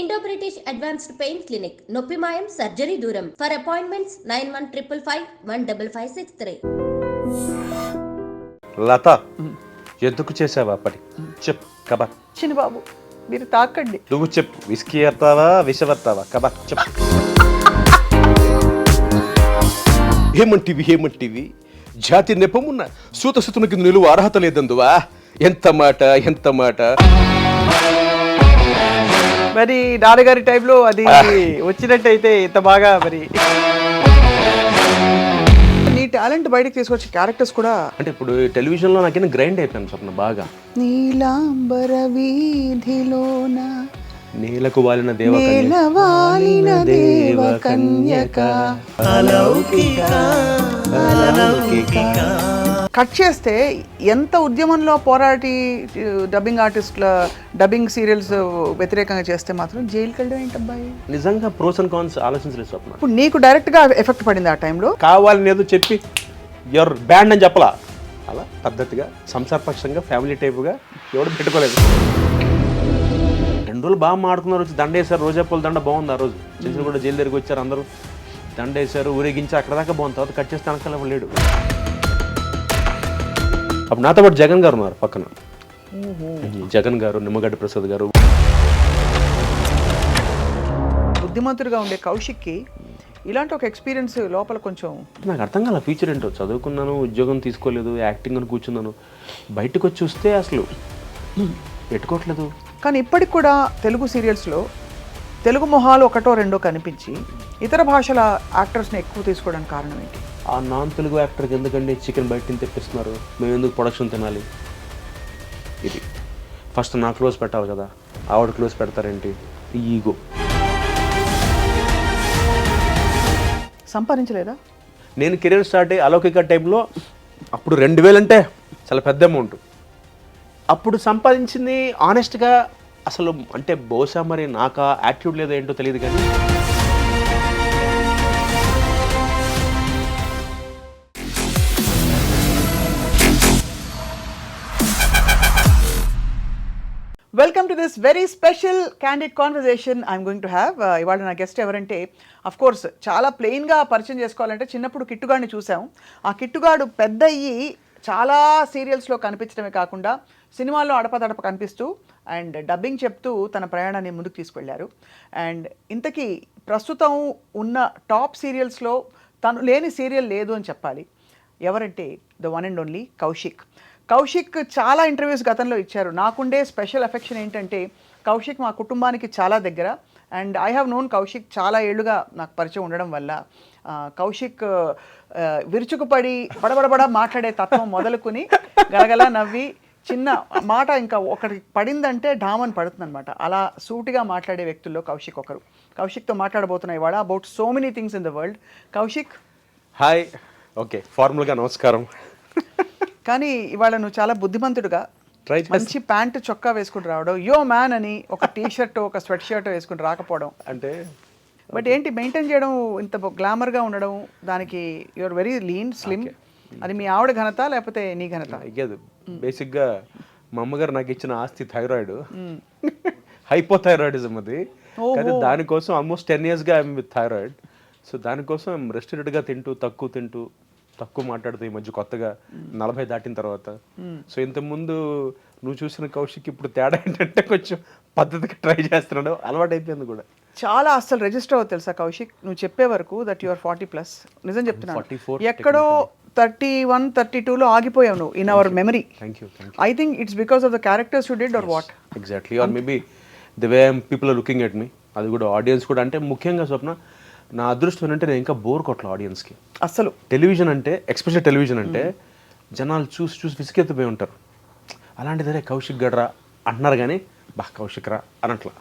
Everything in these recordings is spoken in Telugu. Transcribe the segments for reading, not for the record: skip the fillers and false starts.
Indo British advanced pain clinic నొప్పి మాయం సర్జరీ దూరం ఫర్ అపాయింట్మెంట్స్ 9155515563. లత ఎందుకు చేసావా పని చెప్పు కబర్. చిన్న బాబు మీరు తాకండి. నువ్వు చెప్పు, విస్కీ ఎత్తావా విషవర్తావా కబర్ చెప్పు. హేమంటివి జాతి నెపమున్న సూతసుతునికి నిలువ అర్హత లేదందువా. ఎంత మాట. మరి నాన్నగారి టైంలో అది వచ్చినట్టయితే ఇంత బాగా మరి నీ టాలెంట్ బయటకు తీసుకొచ్చే క్యారెక్టర్స్ కూడా అంటే ఇప్పుడు టెలివిజన్లో నాకేనా గ్రైండ్ అయిపోయాను స్వప్న బాగా. నీలాంబర వీధిలోన నేలకు వాలిన నేలవాలిన దేవకన్యక కట్ చేస్తే ఎంత ఉద్యమంలో పోరాటి డబ్బింగ్ ఆర్టిస్టుల డబ్బింగ్ సీరియల్స్ వ్యతిరేకంగా చేస్తే మాత్రం జైలుకి వెళ్ళడం ఏంటబ్బాయి. నిజంగా ప్రోస్ అండ్ కాన్స్ ఆలోచించలేదు స్వప్న. ఇప్పుడు నీకు డైరెక్ట్ గా ఎఫెక్ట్ పడింది ఆ టైంలో. కావాలని ఏదో చెప్పి ఎవరు బ్యాండ్ అని చెప్పలా, అలా పద్ధతిగా సంసారపక్షంగా ఫ్యామిలీ టైప్గా ఎవడు పెట్టుకోలేదు. 2 రోజులు బాగా మాడుకున్నారు, వచ్చి దండ వేశారు. రోజాపూల దండ బాగుంది ఆ రోజు. చిన్న కూడా జైలు దగ్గరికి వచ్చారు, అందరూ దండ వేశారు, ఊరేగించి అక్కడ దాకా బాగుంది. తర్వాత కట్ చేస్తే అనకాల లేడు. అప్పుడు నాతో పాటు జగన్ గారు ఉన్నారు పక్కన. జగన్ గారు, నిమ్మగడ్డ ప్రసాద్ గారు. బుద్ధిమంతుడిగా ఉండే కౌశిక్కి ఇలాంటి ఒక ఎక్స్పీరియన్స్ లోపల కొంచెం నాకు అర్థం కాల ఫ్యూచర్ ఏంటో. చదువుకున్నాను, ఉద్యోగం తీసుకోలేదు, యాక్టింగ్ అని కూర్చున్నాను. బయటకు వచ్చి చూస్తే అసలు పెట్టుకోవట్లేదు. కానీ ఇప్పటికి కూడా తెలుగు సీరియల్స్లో తెలుగు మొహాలు ఒకటో రెండో కనిపించి ఇతర భాషల యాక్టర్స్ని ఎక్కువ తీసుకోవడానికి కారణం ఏంటి? ఆ నాన్ తెలుగు యాక్టర్కి ఎందుకండి చికెన్ బయట తిని తెప్పిస్తున్నారు, మేము ఎందుకు ప్రొడక్షన్ తినాలి? ఇది ఫస్ట్ నా క్లోజ్ పెట్టాలి కదా, ఆవిడ క్లోజ్ పెడతారేంటి? ఈగో. సంపాదించలేదా? నేను కెరీర్ స్టార్ట్ అయ్యి అలౌకిక టైంలో అప్పుడు 2000 అంటే చాలా పెద్ద అమౌంట్. అప్పుడు సంపాదించింది ఆనెస్ట్గా అసలు అంటే బహుశా మరి నాకు యాటిట్యూడ్ లేదో ఏంటో తెలియదు కానీ welcome to this very special candid conversation I'm going to have. ఇవాళ నా గెస్ట్ ఎవరంటే అఫ్ కోర్స్ చాలా ప్లెయిన్గా పరిచయం చేసుకోవాలంటే చిన్నప్పుడు కిట్టుగాడిని చూసాం. ఆ కిట్టుగాడు పెద్ద అయ్యి చాలా సీరియల్స్లో కనిపించడమే కాకుండా సినిమాల్లో అడపదడప కనిపిస్తూ అండ్ డబ్బింగ్ చెప్తూ తన ప్రయాణాన్ని ముందుకు తీసుకెళ్లారు. అండ్ ఇంతకీ ప్రస్తుతం ఉన్న టాప్ సీరియల్స్లో తను లేని సీరియల్ లేదు అని చెప్పాలి. ఎవరంటే the one and only Kaushik. Kaushik చాలా ఇంటర్వ్యూస్ గతంలో ఇచ్చారు. నాకుండే స్పెషల్ ఎఫెక్షన్ ఏంటంటే కౌశిక్ మా కుటుంబానికి చాలా దగ్గర. And I have known Kaushik చాలా ఏళ్ళుగా నాకు పరిచయం ఉండడం వల్ల కౌశిక్ విరుచుకుపడి బడబడబడ మాట్లాడే తత్వం మొదలుకుని గలగల నవ్వి చిన్న మాట ఇంకా ఒకటి పడిందంటే ఢామని పడుతుంది అనమాట. అలా సూటిగా మాట్లాడే వ్యక్తుల్లో కౌశిక్ ఒకరు. కౌశిక్తో మాట్లాడబోతున్నా ఇవాళ about so many things in the world. Kaushik hi. Okay, ఫార్మల్గా నమస్కారం. కానీ ఇవాళ నువ్వు చాలా బుద్ధిమంతుడుగా మంచి ప్యాంటు చొక్కా వేసుకుని రావడం, యో మ్యాన్ అని ఒక టీ షర్ట్ ఒక స్వెట్ షర్ట్ వేసుకుని రాకపోవడం అంటే బట్ ఏంటి మెయింటైన్ చేయడం, ఇంత గ్లామర్గా ఉండడం, దానికి యువర్ వెరీ లీన్ స్లిమ్. అది మీ ఆవిడ ఘనత లేకపోతే నీ ఘనత? ఇయ్యదు. బేసిక్గా మా అమ్మగారు నాకు ఇచ్చిన ఆస్తి థైరాయిడ్, హైపోథైరాయిడిజం. అది కానీ దానికోసం ఆల్మోస్ట్ 10 yearsగా ఐఎమ్ విత్ థైరాయిడ్. సో దానికోసం రెస్ట్రిక్టెడ్గా తింటూ తక్కువ మాట్లాడుతూ ఈ మధ్య కొత్తగా 40 దాటిన తర్వాత. సో ఇంతకుముందు నువ్వు చూసిన కౌశిక్ ఇప్పుడు తేడా ఏంటంటే కొంచెం పద్ధతిగా ట్రై చేస్తున్నాడు, అలవాటు అయిపోయింది కూడా. చాలా అస్సలు రిజిస్టర్ అవ్వదు తెలుసా కౌశిక్, నువ్వు చెప్పే వరకు దట్ యువర్ 40+. నిజం చెప్తున్నాను, 44 ఎక్కడో 31, 32లో ఆగిపోయావు నువ్వు in our memory. I think it's because of the characters you did or what? Exactly. Or maybe the way people are looking at me. అది కూడా ఆడియన్స్ కూడా. అంటే ముఖ్యంగా స్వప్న నా అదృష్టం ఏంటంటే నేను ఇంకా బోర్ కొట్టలే ఆడియన్స్కి. అసలు టెలివిజన్ అంటే, ఎక్స్పెషల్ టెలివిజన్ అంటే జనాలు చూసి విసిగెత్తిపోయి ఉంటారు. అలాంటిదే కౌశిక్ గడ్రా అంటున్నారు కానీ బా కౌశిక్ రా అనట్లా.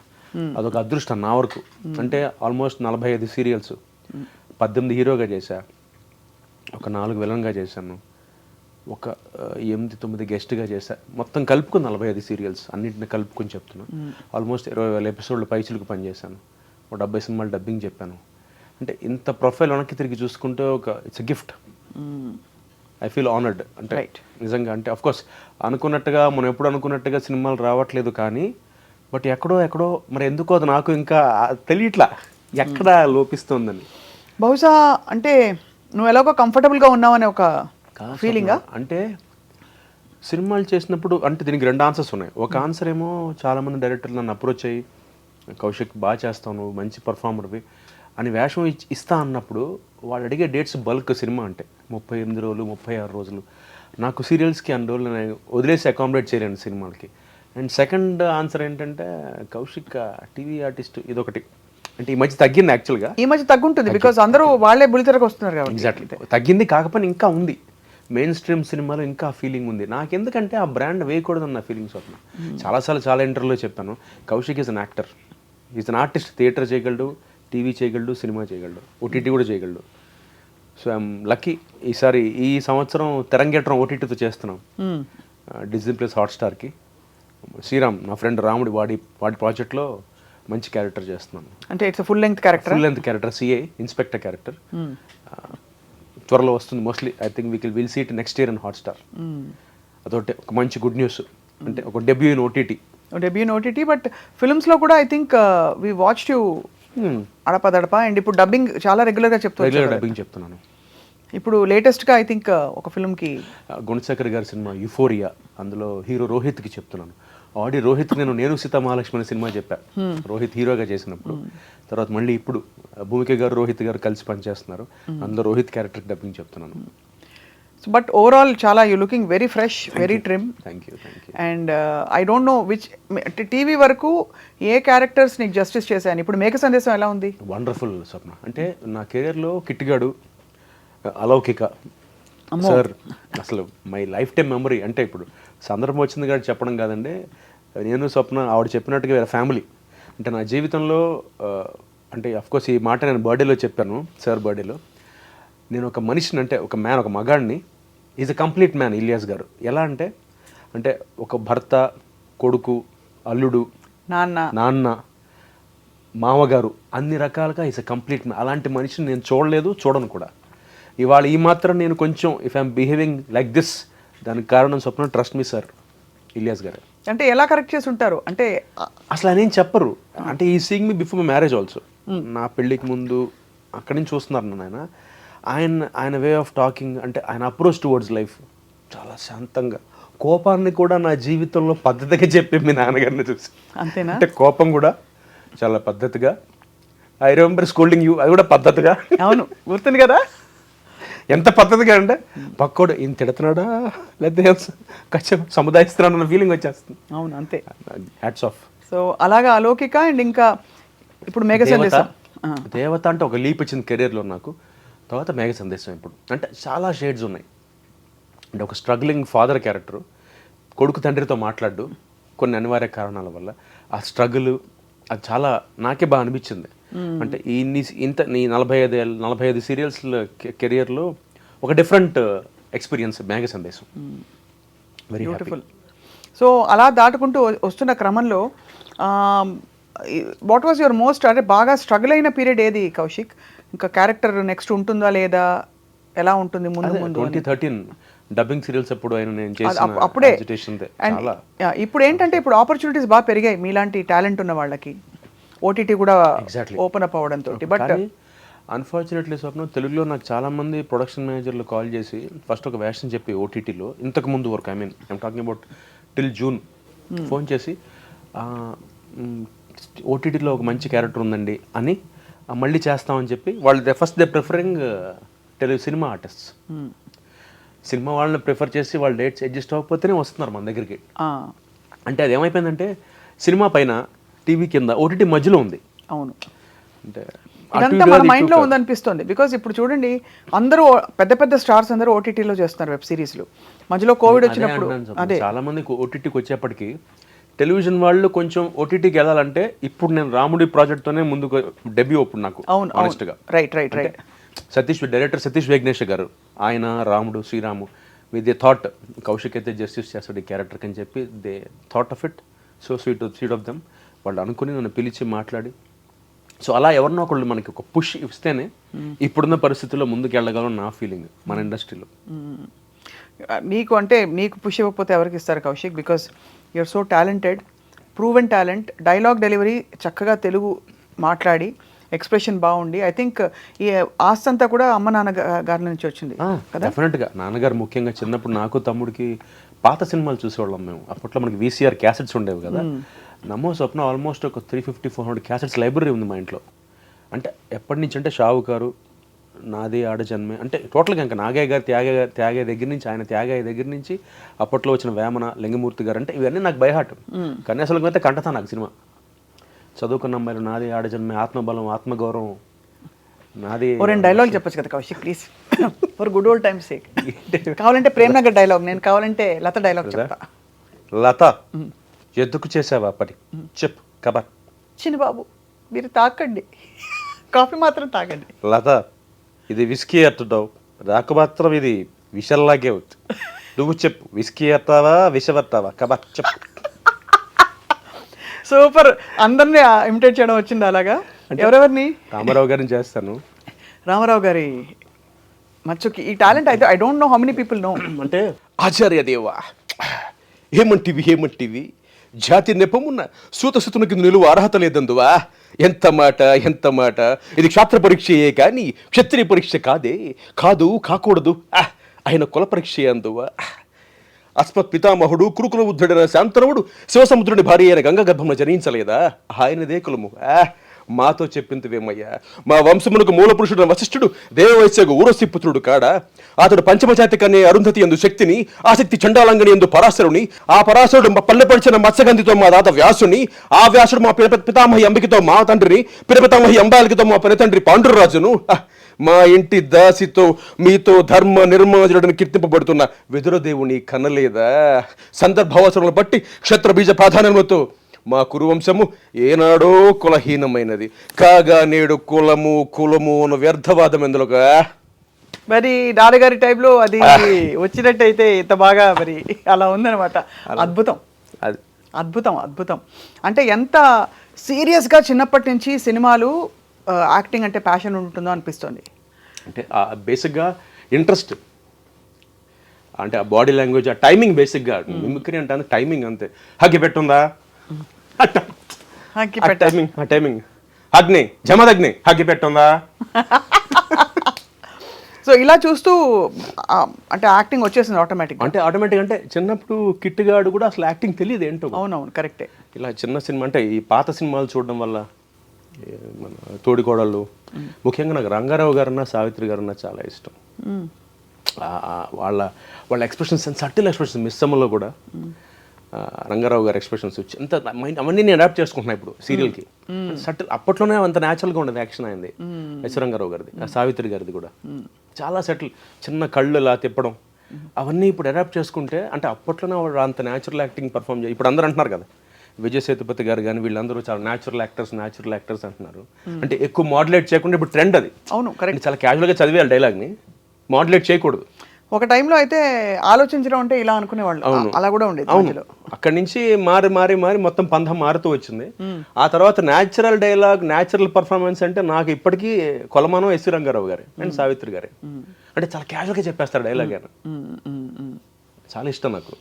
అదొక అదృష్టం నా వరకు. అంటే ఆల్మోస్ట్ 45 సీరియల్స్, 18 హీరోగా చేశా, ఒక 4 విలన్గా చేశాను, ఒక 8-9 గెస్ట్గా చేశా. మొత్తం కలుపుకుని 45 సీరియల్స్ అన్నింటిని కలుపుకొని చెప్తున్నా. ఆల్మోస్ట్ 20,000 ఎపిసోడ్లు పైచిలకు పనిచేశాను, ఒక 70 సినిమాలు డబ్బింగ్ చెప్పాను. అంటే ఇంత ప్రొఫైల్ వెనక్కి తిరిగి చూసుకుంటే it's a gift. I feel honoured. అంటే నిజంగా అంటే అఫ్కోర్స్ అనుకున్నట్టుగా మనం ఎప్పుడు అనుకున్నట్టుగా సినిమాలు రావట్లేదు, కానీ బట్ ఎక్కడో మరి ఎందుకో అది నాకు ఇంకా తెలియట్లా ఎక్కడ లోపిస్తోందని. బహుశా అంటే నువ్వు ఎలాగో కంఫర్టబుల్గా ఉన్నావనే ఒక ఫీలింగా? అంటే సినిమాలు చేసినప్పుడు అంటే దీనికి 2 ఆన్సర్స్ ఉన్నాయి. ఒక ఆన్సర్ ఏమో చాలామంది డైరెక్టర్లు నన్ను అప్రోచ్ అయ్యి కౌశిక్ బాగా చేస్తావు, నువ్వు మంచి పర్ఫార్మర్వి అని వేషం ఇస్తా అన్నప్పుడు వాళ్ళు అడిగే డేట్స్ బల్క్. సినిమా అంటే 38 రోజులు 36 రోజులు. నాకు సీరియల్స్కి అన్ని రోజులు నేను వదిలేసి అకామిడేట్ చేయలేను సినిమాలకి. అండ్ సెకండ్ ఆన్సర్ ఏంటంటే కౌశిక్ టీవీ ఆర్టిస్ట్ ఇదొకటి. అంటే ఈ మధ్య తగ్గింది యాక్చువల్గా. ఈ మధ్య తగ్గుంటుంది బికాజ్ అందరూ వాళ్ళే బులితెరకు వస్తున్నారు కాబట్టి. ఎగ్జాక్ట్లీ తగ్గింది, కాకపోతే ఇంకా ఉంది మెయిన్ స్ట్రీమ్ సినిమాలో ఇంకా ఫీలింగ్ ఉంది. నాకెందుకంటే ఆ బ్రాండ్ వేయకూడదన్న ఫీలింగ్స్ వస్తున్నా. చాలాసార్లు చాలా ఇంటర్వ్యూలో చెప్పాను, Kaushik is an actor, is an artist. Theatre చేయగలడు, టీవీ చేయగలడు, సినిమా చేయగలడు, ఓటీటీ కూడా చేయగలడు. So I'm lucky. ఈసారి ఈ సంవత్సరం తెరంగేట్రం ఓటీటీతో చేస్తున్నాం డిజ్నీ ప్లస్ హాట్స్టార్కి. శ్రీరామ్ నా ఫ్రెండ్ రాముడి వాడి ప్రాజెక్ట్లో మంచి క్యారెక్టర్ చేస్తున్నాను. అంటే it's full length character. Full length character, CI inspector character. త్వరలో వస్తుంది mostly. I think will see it next year in Hotstar. అదొకటి ఒక మంచి గుడ్ న్యూస్. అంటే ఒక డెబ్యూ ఇన్ ఓటీటీ. బట్ ఫిల్మ్స్లో కూడా I think we watched you అడపదడప. అండ్ ఇప్పుడు డబ్బింగ్ చాలా రెగ్యులర్గా చెప్తున్నాను. ఇప్పుడు లేటెస్ట్గా ఐ థింక్ ఒక ఫిల్మ్కి గుణశేఖర్ గారి సినిమా యుఫోరియా, అందులో హీరో రోహిత్కి చెప్తున్నాను. ఆల్రెడీ రోహిత్ నేను సీతా మహాలక్ష్మి సినిమా చెప్పా రోహిత్ హీరోగా చేసినప్పుడు. తర్వాత మళ్ళీ ఇప్పుడు భూమిక గారు రోహిత్ గారు కలిసి పనిచేస్తున్నారు, అందులో రోహిత్ క్యారెక్టర్ డబ్బింగ్ చెప్తున్నాను. బట్ ఓవరాల్ చాలా you looking very fresh, very trim. Thank you. And I don't no which TV వరకు ఏ క్యారెక్టర్స్ నీకు జస్టిస్ చేశాను. ఇప్పుడు మేక సందేశం ఎలా ఉంది? వండర్ఫుల్ స్వప్న. అంటే నా కెరియర్లో కిట్టిగాడు, అలౌకిక సార్ అసలు మై లైఫ్ టైం మెమరీ. అంటే ఇప్పుడు సందర్భం వచ్చింది కాబట్టి చెప్పడం కాదండి, నేను స్వప్న ఆవిడ చెప్పినట్టుగా వేరే ఫ్యామిలీ. అంటే నా జీవితంలో అంటే అఫ్కోర్స్ ఈ మాట నేను బర్త్డేలో చెప్పాను, సార్ బర్త్డేలో. నేను ఒక మనిషిని, అంటే ఒక మ్యాన్, ఒక మగాడిని. Is a complete man Ilyas garu. ఎలా అంటే అంటే ఒక భర్త, కొడుకు, అల్లుడు, నాన్న, మామగారు, అన్ని రకాలుగా ఈజ్ అ కంప్లీట్ మ్యాన్. అలాంటి మనిషిని నేను చూడలేదు, చూడను కూడా. ఇవాళ ఈ మాత్రం నేను కొంచెం if I'm behaving like this, దానికి కారణం స్వప్న ట్రస్ట్ మీ సార్ ఇలియాస్ గారు. అంటే ఎలా కరెక్ట్ చేసి ఉంటారు అంటే అసలు ఆయన ఏం చెప్పరు. అంటే ఈ seeing me before my marriage also. నా పెళ్ళికి ముందు అక్కడి నుంచి చూస్తున్నారు నన్ను. ఆయన వే ఆఫ్ టాకింగ్, అంటే ఆయన అప్రోచ్ టువర్డ్స్ లైఫ్ చాలా శాంతంగా. కోపాన్ని కూడా నా జీవితంలో పద్ధతిగా చెప్పి మీ నాన్నగారిని చూసి. అంతేనా? అంటే కోపం కూడా చాలా పద్ధతిగా. ఐ రిమెంబర్ స్కోల్డింగ్ యూ, అది కూడా పద్ధతిగా. అవును, గుర్తుంది కదా. ఎంత పద్ధతిగా అంటే పక్కోడు ఈయన తిడుతున్నాడా లేకపోతే కొంచెం సముదాయిస్తున్నాడు అన్న ఫీలింగ్ వచ్చేస్తుంది. అవును, అంతే. Hats off. సో అలాగా అలౌకిక. అండ్ ఇంకా ఇప్పుడు మేఘ సందేశం. దేవత అంటే ఒక లీప్ వచ్చింది కెరీర్లో నాకు. తర్వాత మేఘ సందేశం. ఇప్పుడు అంటే చాలా షేడ్స్ ఉన్నాయి. అంటే ఒక స్ట్రగ్లింగ్ ఫాదర్ క్యారెక్టరు, కొడుకు తండ్రితో మాట్లాడు కొన్ని అనివార్య కారణాల వల్ల. ఆ స్ట్రగుల్ అది చాలా నాకే బాగా అనిపించింది. అంటే నీ 45 సీరియల్స్ కెరియర్లో ఒక డిఫరెంట్ ఎక్స్పీరియన్స్ మేఘ సందేశం. Very beautiful. సో అలా దాటుకుంటూ వస్తున్న క్రమంలో వాట్ వాజ్ యువర్ మోస్ట్, అంటే బాగా స్ట్రగుల్ అయిన పీరియడ్ ఏది కౌశిక్? ఇంకా క్యారెక్టర్ నెక్స్ట్ ఉంటుందా లేదా, ఎలా ఉంటుంది ముందు? 2013 డబ్బింగ్ సీరియల్స్ అప్పుడు ఆయన నేను చేసిన అప్పుడే. చాలా. ఇప్పుడు ఏంటంటే ఇప్పుడు ఆపర్చునిటీస్ బాగా పెరిగాయి మీలాంటి టాలెంట్ ఉన్న వాళ్ళకి, ఓటీటీ కూడా ఓపెన్ అప్ అవ్వడంతో. బట్ అన్ఫార్చునేట్లీ స్వప్న, తెలుగులో నాకు చాలా మంది ప్రొడక్షన్ మేనేజర్లు కాల్ చేసి ఫస్ట్ ఒక వేషన్ చెప్పి ఓటీటీలో ఇంతకు ముందు వరకు, I'm talking about till June, phone చేసి ఓటీటీలో ఒక మంచి క్యారెక్టర్ ఉందండి అని మళ్ళీ చేస్తామని చెప్పి వాళ్ళు first they preferring Telugu cinema artists. Cinema వాళ్ళని ప్రిఫర్ చేసి వాళ్ళు డేట్స్ అడ్జస్ట్ అవ్వకపోతేనే వస్తున్నారు మన దగ్గరికి. అంటే అది ఏమైపోయిందంటే సినిమా పైన, టీవీ కింద, ఓటీటీ మధ్యలో ఉంది. అవును, అంటే ఇదంతా మన మైండ్లో ఉందనిపిస్తుంది. బికాజ్ ఇప్పుడు చూడండి, అందరూ పెద్ద పెద్ద స్టార్స్ అందరూ ఓటీటీలో చేస్తున్నారు వెబ్ సిరీస్లు. మధ్యలో కోవిడ్ వచ్చినప్పుడు అదే చాలా మందికి ఓటీటీకి వచ్చేప్పటికి టెలివిజన్ వాళ్ళు కొంచెం ఓటీటీకి వెళ్ళాలంటే ఇప్పుడు నేను రాముడి ప్రాజెక్ట్తోనే ముందుకు డెబ్యూ అప్పుడు నాకు. అవును, ఆనెస్ట్గా. రైట్. డైరెక్టర్ సతీష్ వెంకటేష్ గారు, ఆయన రాముడు Sriramu with they thought Kaushik అయితే జస్టిస్ చేస్తాడు ఈ క్యారెక్టర్కి అని చెప్పి they thought of it. So sweet of them. వాళ్ళు అనుకుని నన్ను పిలిచి మాట్లాడి, సో అలా ఎవరినో ఒకళ్ళు మనకి ఒక పుష్ ఇస్తేనే ఇప్పుడున్న పరిస్థితుల్లో ముందుకు వెళ్ళగలం నా ఫీలింగ్ మన ఇండస్ట్రీలో. నీకు అంటే నీకు పుష్ ఇవ్వకపోతే ఎవరికి ఇస్తారు Kaushik? Because you're so talented, proven talent, dialogue delivery చక్కగా తెలుగు మాట్లాడి ఎక్స్ప్రెషన్ బాగుండి, ఐ థింక్ ఈ ఆస్తి అంతా కూడా అమ్మ నాన్న గారి నుంచి వచ్చింది కదా. డెఫినెట్గా నాన్నగారు ముఖ్యంగా చిన్నప్పుడు నాకు తమ్ముడికి పాత సినిమాలు చూసేవాళ్ళం మేము. అప్పట్లో మనకి వీసీఆర్ క్యాసెట్స్ ఉండేవి కదా. నమో స్వప్న ఆల్మోస్ట్ ఒక 350-400 క్యాసెట్స్ లైబ్రరీ ఉంది మా ఇంట్లో. అంటే ఎప్పటి నుంచి అంటే షావుకారు, నాదే ఆడజన్మే, అంటే టోటల్గా ఇంకా నాగయ్య గారు త్యాగయ్య దగ్గర నుంచి, ఆయన త్యాగయ్య దగ్గర నుంచి అప్పట్లో వచ్చిన వేమన, లింగమూర్తి గారు, అంటే ఇవన్నీ నాకు బైహార్ట్. కన్యాశుల్కం అయితే కంటతా నాకు సినిమా. చదువుకున్న అమ్మాయిలు, నాది ఆడజన్మే, ఆత్మబలం, ఆత్మగౌరవం, నాది. రెండు డైలాగ్ చెప్పచ్చు కదా Kaushik please, for good old times sake. కావాలంటే ప్రేమ్ నగర్ డైలాగ్, నేను కావాలంటే లత డైలాగ్ చెప్తా. లత, ఎందుకు చేసావా పని చెప్పు కబర్. చిన్నబాబు మీరు తాకండి, కాఫీ మాత్రం తాగండి. లత, ఇది విస్కీ అట్టుతావు, నాకు మాత్రం ఇది విషల్లాగే అవుతుంది. నువ్వు చెప్పు, విస్కీ అట్టావా విషవట్టావా కబర్ చెప్పు. సూపర్, అందరినీ ఇమిటేట్ చేయడం వచ్చింది అలాగా. ఎవరెవరిని? రామారావు గారిని చేస్తాను. రామారావు గారి మచ్చుకి ఈ టాలెంట్ అయితే I don't know how many people know. అంటే ఆచార్య దేవా, ఏమంటివి జాతి నెపమున్న సూతసుతునికి నిలువ అర్హత లేదందువా. ఎంత మాట. ఇది క్షాత్ర పరీక్షయే కానీ క్షత్రియ పరీక్ష కాకూడదు. ఆయన కుల పరీక్ష అందువా. అస్మత్ పితామహుడు కురుకుల ఉద్ధుడైన శాంతనవుడు శివసముద్రుని భార్య అయిన గంగ గర్భంలో జనించలేదా. ఆయనదే కులము. మాతో చెప్పిందివేమయ్యా. మా వంశమునకు మూల పురుషుడు వశిష్ఠుడు దేవవైశ్యకు ఊరసి పుత్రుడు కాడా. అతడు పంచమజాతి కన్నే అరుంధతి ఎందు శక్తిని, ఆ శక్తి చండాలంగని ఎందు పరాశరుని, ఆ పరాశరుడు పల్లెపడిచిన మత్స్యగంధితో మా తాత వ్యాసుని, ఆ వ్యాసుడు మా పితామహి అంబికతో మా తండ్రిని, పితామహి అంబాలికతో మా పెనతండ్రి పాండురాజును. మా ఇంటి దాసితో మీతో ధర్మ నిర్మాజుడని కీర్తింపబడుతున్న విదురదేవుని కనలేదా. సందర్భావసరములను బట్టి క్షత్రబీజ ప్రాధాన్యములతో మా కురువంశము ఏనాడో కులహీనమైనది కాగా నేడు కులము అన్న వ్యర్థవాదం ఎందులోగా. మరి నాన్నగారి టైంలో అది వచ్చినట్టయితే ఇంత బాగా మరి అలా ఉందన్నమాట. అద్భుతం. అంటే ఎంత సీరియస్గా చిన్నప్పటి నుంచి సినిమాలు, యాక్టింగ్ అంటే ప్యాషన్ ఉంటుందో అనిపిస్తుంది. అంటే బేసిక్గా ఇంట్రెస్ట్, అంటే ఆ బాడీ లాంగ్వేజ్, ఆ టైమింగ్, బేసిక్గా మిమిక్రీ అంటే టైమింగ్ అంతే. హగ్గి పెట్టుందా, టైమింగ్, అగ్ని జమదగ్ని, హగ్గి పెట్టుందా. సో ఇలా చూస్తూ అంటే యాక్టింగ్ వచ్చేసింది ఆటోమేటిక్. అంటే ఆటోమేటిక్ అంటే చిన్నప్పుడు కిట్టుగాడు కూడా అసలు యాక్టింగ్ తెలియదు ఏంటో. అవునవును, కరెక్టే. ఇలా చిన్న సినిమా అంటే ఈ పాత సినిమాలు చూడడం వల్ల, మన తోడికోడళ్ళు, ముఖ్యంగా నాకు రంగారావు గారన్నా సావిత్రి గారన్నా చాలా ఇష్టం. వాళ్ళ ఎక్స్ప్రెషన్స్, సటిల్ ఎక్స్ప్రెషన్స్, మిస్సమ్మలో కూడా రంగారావు గారి ఎక్స్ప్రెషన్స్ ఎంత అవన్నీ నేను అడాప్ట్ చేసుకుంటున్నా ఇప్పుడు సీరియల్కి. సటిల్, అప్పట్లోనే అంత న్యాచురల్గా ఉండేది యాక్షన్ అయింది. ఎస్ రంగారావు గారిది, సావిత్రి గారిది కూడా చాలా సెటిల్, చిన్న కళ్ళు ఇలా తిప్పడం, అవన్నీ ఇప్పుడు అడాప్ట్ చేసుకుంటే, అంటే అప్పట్లోనే అంత న్యాచురల్ యాక్టింగ్ పర్ఫామ్ చేయాలి. ఇప్పుడు అందరూ అంటున్నారు కదా, విజయ్ సేతుపతి గారు కానీ వీళ్ళందరూ చాలా న్యాచురల్ యాక్టర్స్ అంటున్నారు. అంటే ఎక్కువ మాడ్యులేట్ చేయకుండా ఇప్పుడు ట్రెండ్ అది. అవును, కరెక్ట్. చాలా క్యాజువల్గా చదివేయాలి డైలాగ్ని, మాడ్యులేట్ చేయకూడదు. ఒక టైంలో అయితే ఆలోచించడం అంటే ఇలా అనుకునేవాళ్ళు, అలా కూడా ఉండేది. అవును, అక్కడి నుంచి మారి మొత్తం పంధం మారుతూ వచ్చింది. ఆ తర్వాత న్యాచురల్ డైలాగ్, న్యాచురల్ పర్ఫార్మెన్స్ అంటే నాకు ఇప్పటికీ కొలమానం ఎస్ రంగారావు గారే అండ్ సావిత్రి గారే. అంటే చాలా క్యాజువల్గా చెప్పేస్తారు డైలాగ్ అని, చాలా ఇష్టం నాకు.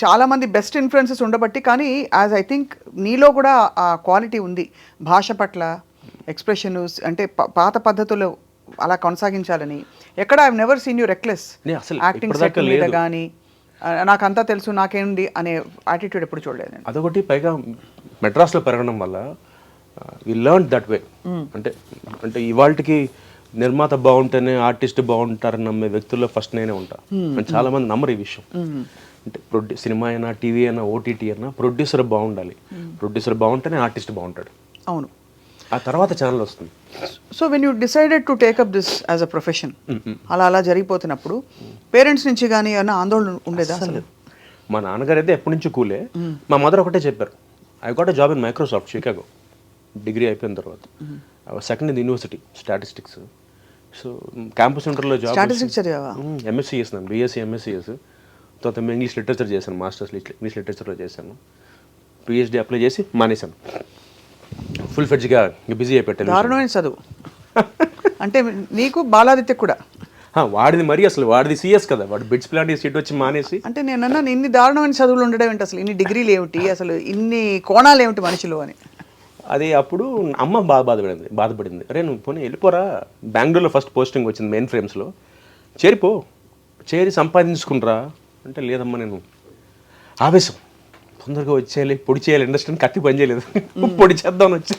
చాలా మంది బెస్ట్ ఇన్ఫ్లుయెన్సెస్ ఉండబట్టి, కానీ యాజ్ ఐ థింక్ నీలో కూడా ఆ క్వాలిటీ ఉంది. భాష పట్ల ఎక్స్ప్రెషన్, అంటే పాత పద్ధతుల్లో అలా కొనసాగించాలని. ఎక్కడ I never seen you reckless acting set మీద కానీ, నాకంతా తెలుసు నాకేంటి అనే యాటిట్యూడ్ ఎప్పుడు చూడలేదు. అదొకటి, పైగా మెడ్రాస్లో పెరగడం వల్ల వి లెర్న్ దట్ వే. అంటే ఇవాళకి నిర్మాత బాగుంటేనే ఆర్టిస్ట్ బాగుంటారని నమ్మే వ్యక్తుల్లో ఫస్ట్ నేనే ఉంటా. చాలా మంది నమ్మరు ఈ విషయం. అంటే సినిమా అయినా, టీవీ అయినా, ఓటీటీ అయినా ప్రొడ్యూసర్ బాగుండాలి. ప్రొడ్యూసర్ బాగుంటేనే ఆర్టిస్ట్ బాగుంటాడు. అవును, ఆ తర్వాత ఛానల్ వస్తుంది. So when you decided to take up this as a profession, అలా జరిగిపోతున్నప్పుడు పేరెంట్స్ నుంచి కానీ ఏమైనా ఆందోళన ఉండేదా? అసలు మా నాన్నగారు అయితే ఎప్పటి నుంచి కూలే. మా మదర్ ఒకటే చెప్పారు, I got a job in Microsoft Chicago, degree అయిపోయిన తర్వాత. Second in university statistics. So campus సెంటర్లో జాబ్. స్టాటిస్టిక్స్ చదివావా? ఎంఎస్సీ చేసినాను, బీఎస్సీ ఎంఎస్సీ చేసి, తర్వాత ఇంగ్లీష్ లిటరేచర్ చేశాను, మాస్టర్స్ ఇంగ్లీష్ లిటరేచర్లో చేశాను. పిహెచ్డీ అప్లై చేసి మానేశాను. ఫుల్ ఫెడ్జ్గా బిజీ అయిపోయాను. దారుణమైన చదువు. అంటే నీకు బాలాదిత్య కూడా వాడిది మరి అసలు వాడిది సీఎస్ కదా, వాడు బిడ్స్ ప్లాంట్ సీట్ వచ్చి మానేసి. అంటే నేను అన్నాను ఇన్ని దారుణమైన చదువులు ఉండడం ఏంటి, అసలు ఇన్ని డిగ్రీలు ఏమిటి, అసలు ఇన్ని కోణాలు ఏమిటి మనిషిలో అని. అది అప్పుడు అమ్మ బాధపడింది. అరే నువ్వు పోనీ వెళ్ళిపోరా, బెంగళూరులో ఫస్ట్ పోస్టింగ్ వచ్చింది మెయిన్ ఫ్రేమ్స్లో, చేరి సంపాదించుకునిరా అంటే, లేదమ్మా నేను ఆవేశం తొందరగా వచ్చేయాలి, పొడి చేయాలి, ఇండస్ట్రీని కత్తి పని చేయలేదు, పొడి చేద్దామని వచ్చి.